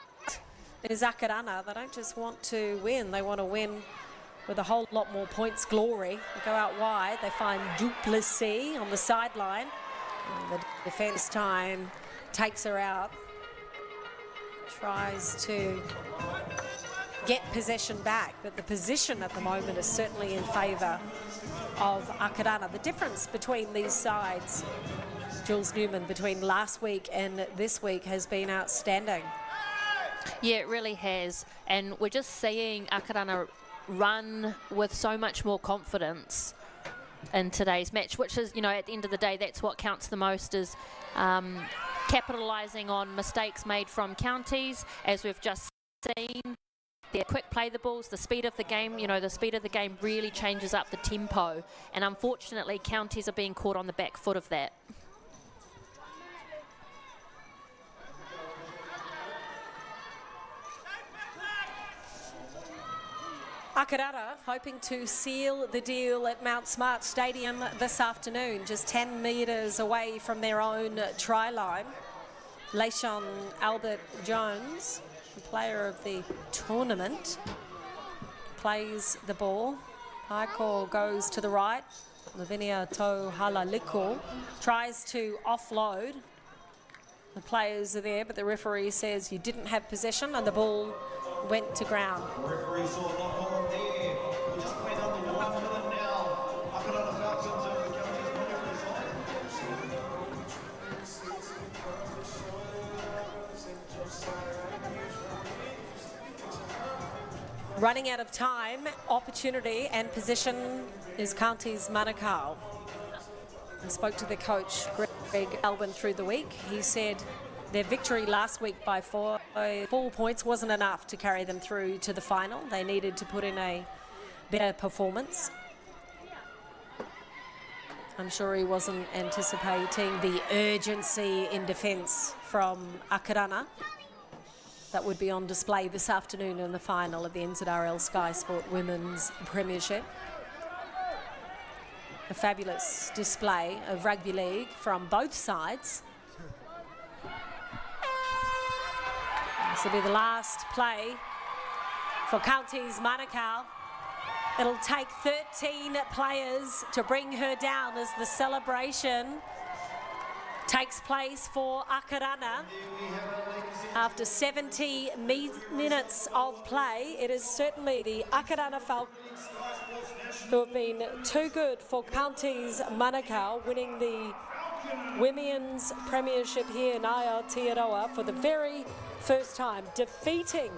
There's Akadana. They don't just want to win. They want to win with a whole lot more points glory. They go out wide. They find Duplessis on the sideline. And the defence time takes her out. Tries to get possession back, but the position at the moment is certainly in favour of Akadana. The difference between these sides, Jules Newman, between last week and this week has been outstanding. Yeah, it really has. And we're just seeing Akadana run with so much more confidence in today's match, which is, at the end of the day, that's what counts the most, is capitalising on mistakes made from counties, as we've just seen. Their quick play the balls, the speed of the game, the speed of the game really changes up the tempo, and unfortunately counties are being caught on the back foot of that. Akadana hoping to seal the deal at Mount Smart Stadium this afternoon, just 10 metres away from their own try line. Leishon Albert Jones, the player of the tournament, plays the ball. Paiko goes to the right. Lavinia Tohalaliku tries to offload. The players are there, but the referee says you didn't have possession, and the ball went to ground. Running out of time, opportunity and position is Counties Manukau. I spoke to the coach, Greg Albin, through the week. He said their victory last week by 4 points wasn't enough to carry them through to the final. They needed to put in a better performance. I'm sure he wasn't anticipating the urgency in defence from Akadana that would be on display this afternoon in the final of the NZRL Sky Sport Women's Premiership. A fabulous display of rugby league from both sides. This will be the last play for Counties Manukau. It'll take 13 players to bring her down as the celebration takes place for Akarana. After 70 minutes of play, it is certainly the Akarana Falcons who have been too good for Counties Manukau, winning the Women's Premiership here in Aotearoa for the very first time, defeating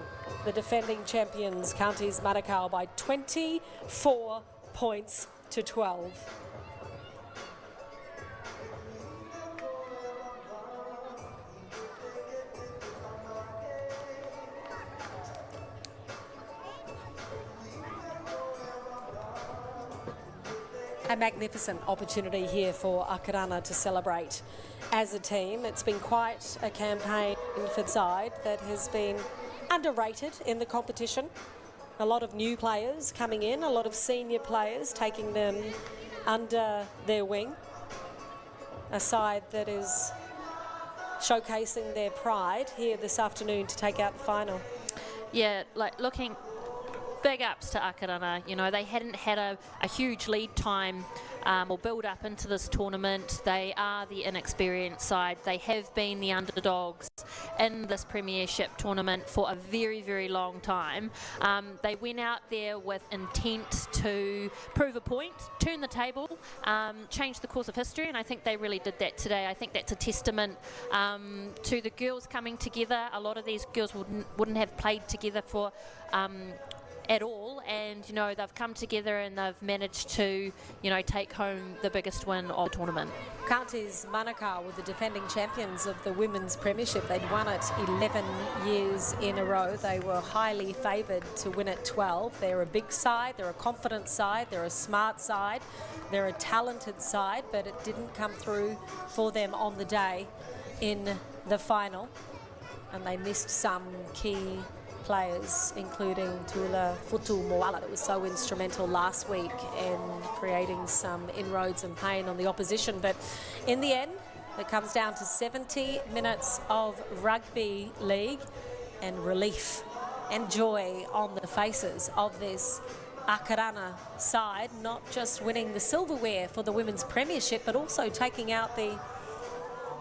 the defending champions Counties Manukau by 24 points to 12. A magnificent opportunity here for Akadana to celebrate as a team. It's been quite a campaign for the side that has been underrated in the competition. A lot of new players coming in, a lot of senior players taking them under their wing. A side that is showcasing their pride here this afternoon to take out the final. Yeah, looking... Big ups to Akadana. They hadn't had a huge lead time or build up into this tournament. They are the inexperienced side. They have been the underdogs in this Premiership tournament for a very, very long time. They went out there with intent to prove a point, turn the table, change the course of history, and I think they really did that today. I think that's a testament to the girls coming together. A lot of these girls wouldn't have played together for at all, and they've come together and they've managed to take home the biggest win of the tournament. Counties Manukau were the defending champions of the Women's Premiership. They'd won it 11 years in a row. They were highly favoured to win it 12. They're a big side, they're a confident side, they're a smart side, they're a talented side, but it didn't come through for them on the day in the final, and they missed some key players, including Tula Futu Moala, that was so instrumental last week in creating some inroads and pain on the opposition. But in the end, it comes down to 70 minutes of rugby league and relief and joy on the faces of this Akarana side, not just winning the silverware for the Women's Premiership, but also taking out the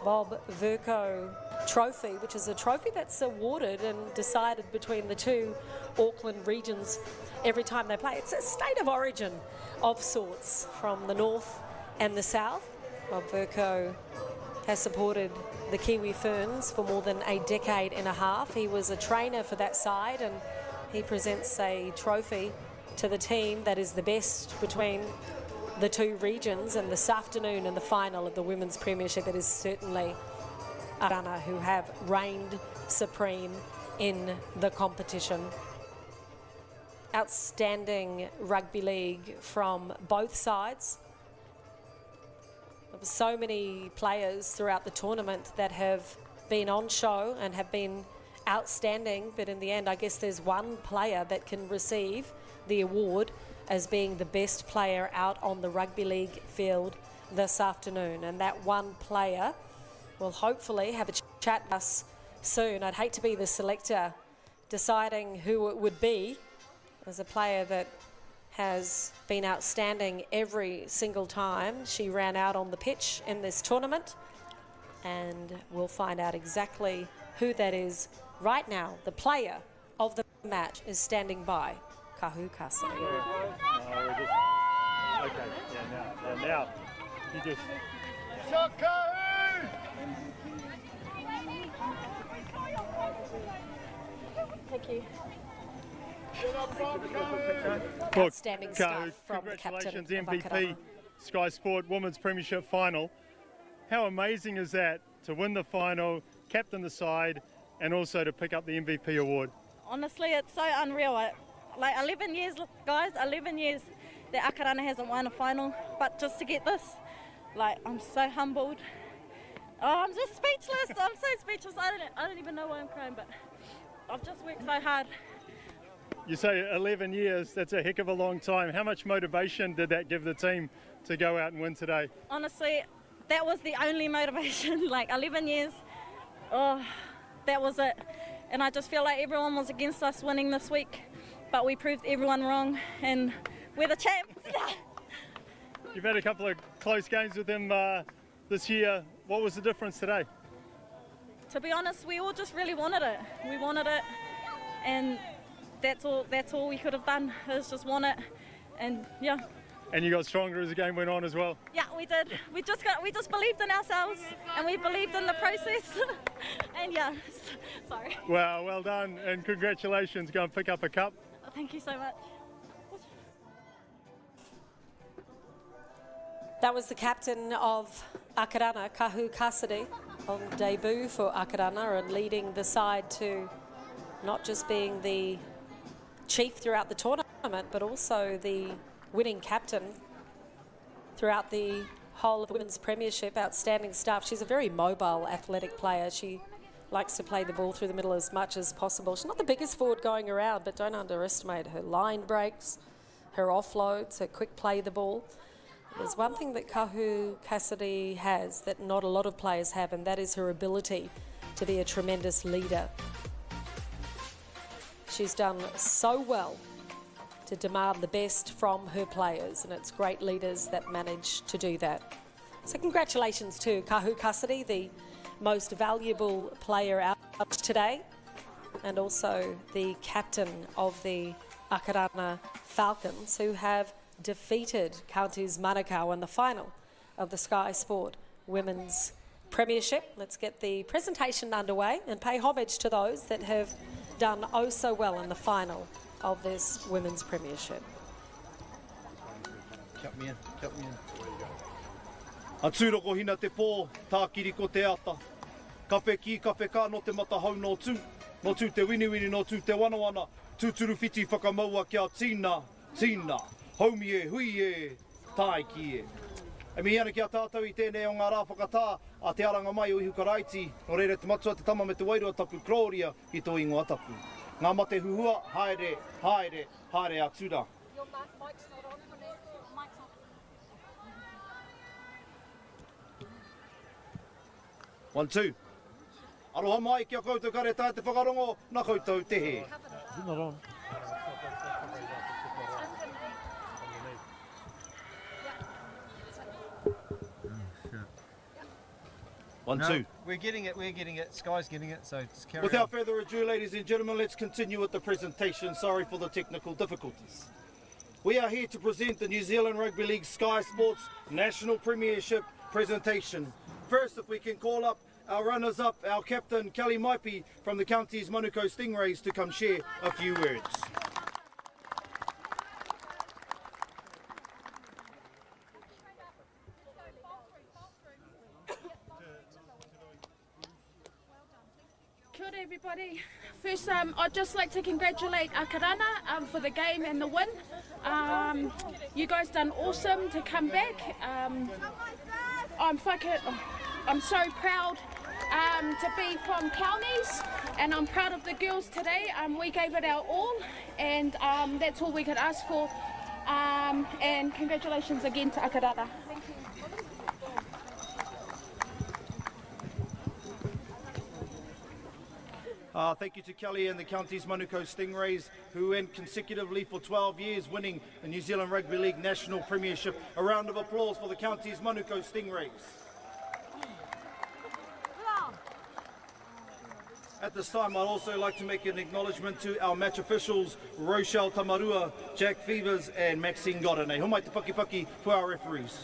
Bob Verco trophy, which is a trophy that's awarded and decided between the two Auckland regions every time they play. It's a state of origin of sorts from the north and the south. Bob Verco has supported the Kiwi Ferns for more than a decade and a half. He was a trainer for that side, and he presents a trophy to the team that is the best between the two regions, and this afternoon in the final of the Women's Premiership, it is certainly Akarana who have reigned supreme in the competition. Outstanding rugby league from both sides. There were so many players throughout the tournament that have been on show and have been outstanding, but in the end I guess there's one player that can receive the award as being the best player out on the rugby league field this afternoon, and that one player will hopefully have a chat with us soon. I'd hate to be the selector deciding who it would be. As a player that has been outstanding every single time she ran out on the pitch in this tournament, and we'll find out exactly who that is right now. The player of the match is standing by, Kahu Kasari. Okay, now, you just... Thank you. Well, Outstanding stuff from the captain congratulations, of MVP Akadana. Sky Sport Women's Premiership Final. How amazing is that to win the final, captain the side, and also to pick up the MVP award? Honestly, it's so unreal. Like 11 years, guys, 11 years that Akarana hasn't won a final, but just to get this, like, I'm so humbled. Oh, I'm just speechless. I'm so speechless. I don't even know why I'm crying, but I've just worked so hard. You say 11 years, that's a heck of a long time. How much motivation did that give the team to go out and win today? Honestly, that was the only motivation. Like 11 years, oh, that was it. And I just feel like everyone was against us winning this week, but we proved everyone wrong, and we're the champs. You've had a couple of close games with them this year. What was the difference today? To be honest, we all just really wanted it. We wanted it, and that's all we could have done, is just want it, and yeah. And you got stronger as the game went on as well. Yeah, we did. We just believed in ourselves, and we believed in the process. And yeah, sorry. Well done, and congratulations. Go and pick up a cup. Thank you so much. That was the captain of Akadana, Kahu Kasari, on debut for Akadana and leading the side to not just being the chief throughout the tournament, but also the winning captain throughout the whole of the Women's Premiership. Outstanding stuff. She's a very mobile, athletic player. She likes to play the ball through the middle as much as possible. She's not the biggest forward going around, but don't underestimate her line breaks, her offloads, her quick play the ball. There's one thing that Kahu Kasari has that not a lot of players have, and that is her ability to be a tremendous leader. She's done so well to demand the best from her players, and it's great leaders that manage to do that. So congratulations to Kahu Kasari, the most valuable player out today, and also the captain of the Akarana Falcons, who have defeated Counties Manukau in the final of the Sky Sport Women's Premiership. Let's get the presentation underway and pay homage to those that have done oh so well in the final of this Women's Premiership. Count me in. Atura ko hina te pō, tā kiri ko te ata. Kawhe ki, kawhe ka, no te matahau no tū. No tū te winiwini, no tū te wanawana. Tūturu whiti whakamaua kia tīna. Haumi e, hui e, tāi ki e. E mihi ana kia tātou I tēnei o ngā rā whakatā, a te aranga mai o ihu karaiti, no reira te matua te tama me te wairua tapu Gloria ki tō ingoa tapu. Ngā mate huhua, haere atura. Your mic's not on, mic's on. 1, 2. Aroha mai kia koutou kare tae te whakarongo, na koutou te he. Not on. 1, 2. We're getting it. Sky's getting it, so just carry on. Without further ado, ladies and gentlemen, let's continue with the presentation. Sorry for the technical difficulties. We are here to present the New Zealand Rugby League Sky Sports National Premiership presentation. First, if we can call up our runners-up, our captain, Kelly Maipi from the Counties Manukau Stingrays to come share a few words. morning, everybody. First, I'd just like to congratulate Akadana for the game and the win. You guys done awesome to come back. I'm so proud to be from counties, and I'm proud of the girls today. We gave it our all, and that's all we could ask for. And congratulations again to Akadana. Thank you to Kelly and the Counties Manukau Stingrays, who went consecutively for 12 years winning the New Zealand Rugby League National Premiership. A round of applause for the Counties Manukau Stingrays. At this time, I'd also like to make an acknowledgement to our match officials, Rochelle Tamarua, Jack Fevers and Maxine Godinay. Homai te paki for our referees.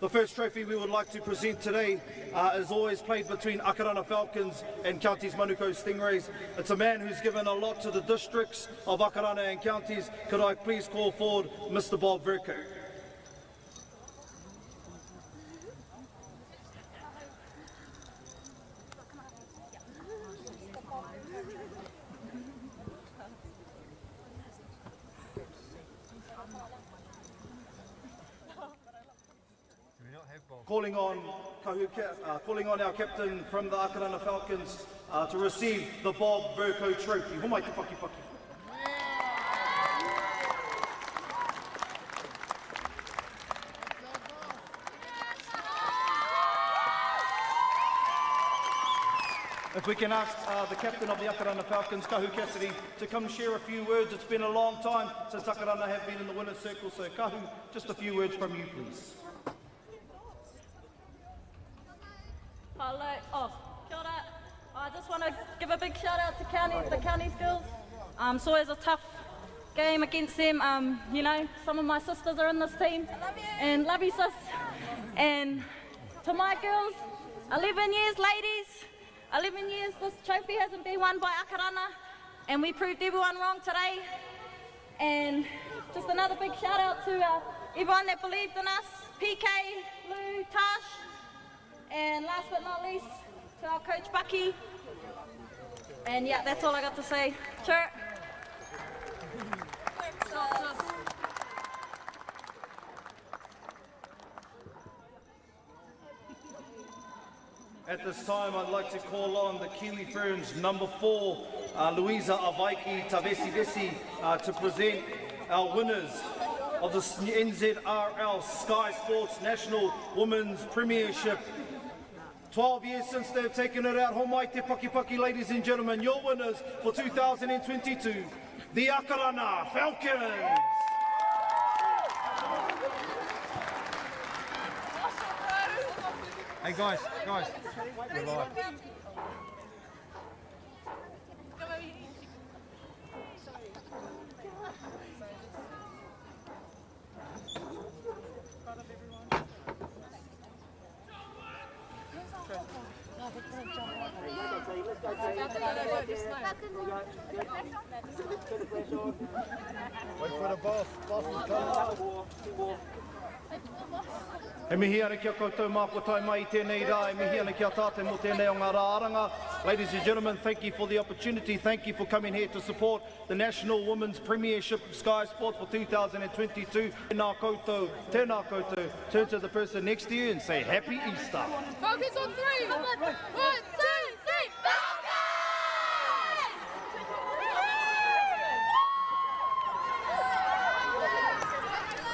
The first trophy we would like to present today is always played between Akarana Falcons and Counties Manukau Stingrays. It's a man who's given a lot to the districts of Akarana and Counties. Could I please call forward Mr. Bob Verco? Calling on our captain from the Akarana Falcons to receive the Bob Verco Trophy. Homai te paki. If we can ask the captain of the Akarana Falcons, Kahu Cassidy, to come share a few words. It's been a long time since Akarana have been in the winner's circle, so Kahu, just a few words from you, please. Hello. Kia ora. I just want to give a big shout out to the Counties girls. It's always a tough game against them. You know, some of my sisters are in this team. And love you, sis. And to my girls, 11 years, ladies. 11 years, this trophy hasn't been won by Akarana. And we proved everyone wrong today. And just another big shout out to everyone that believed in us. PK, Lou, Tash. And last but not least, to our coach Bucky. And yeah, that's all I got to say. Sure. At this time, I'd like to call on the Kiwi Ferns number 4, Louisa Avaiki Tavesi to present our winners of the NZRL Sky Sports National Women's Premiership. 12 years since they've taken it out. Homai te paki, ladies and gentlemen, your winners for 2022, the Akarana Falcons. Hey guys, you're live. Wait for the boss is coming. E mihi ana kia koutou mākotai mai I tēnei rā, e mihi ana kia tāte mō tēnei o ngā rāranga. Ladies and gentlemen, thank you for the opportunity. Thank you for coming here to support the National Women's Premiership of Sky Sports for 2022. Tēnā koutou, tēnā koutou. Turn to the person next to you and say Happy Easter. Focus on 3. 1, 2, 3.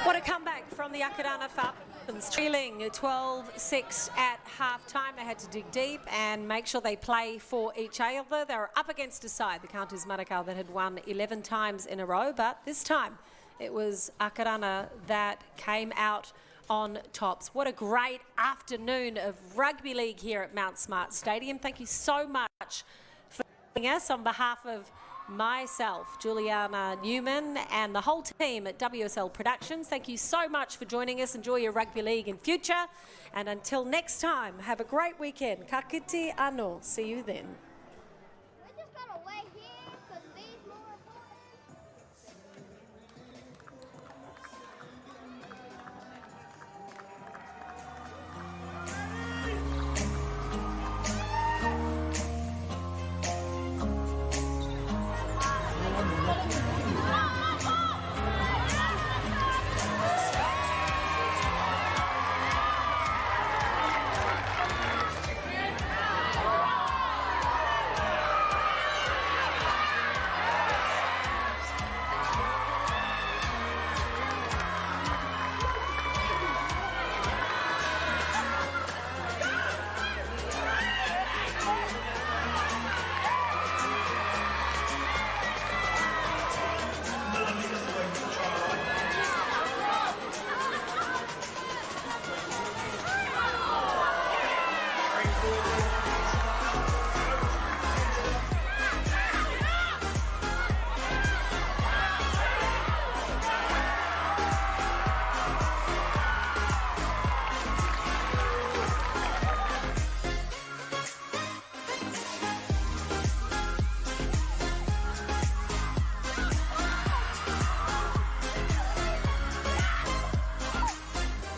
What a comeback from the Akadana Falcons, trailing 12-6 at half-time. They had to dig deep and make sure they play for each other. They were up against a side, the Counties Manukau, that had won 11 times in a row, but this time it was Akadana that came out on tops. What a great afternoon of rugby league here at Mount Smart Stadium. Thank you so much for joining us on behalf of myself, Juliana Newman, and the whole team at WSL Productions. Thank you so much for joining us. Enjoy your rugby league in future. And until next time, have a great weekend. Ka kite anō. See you then.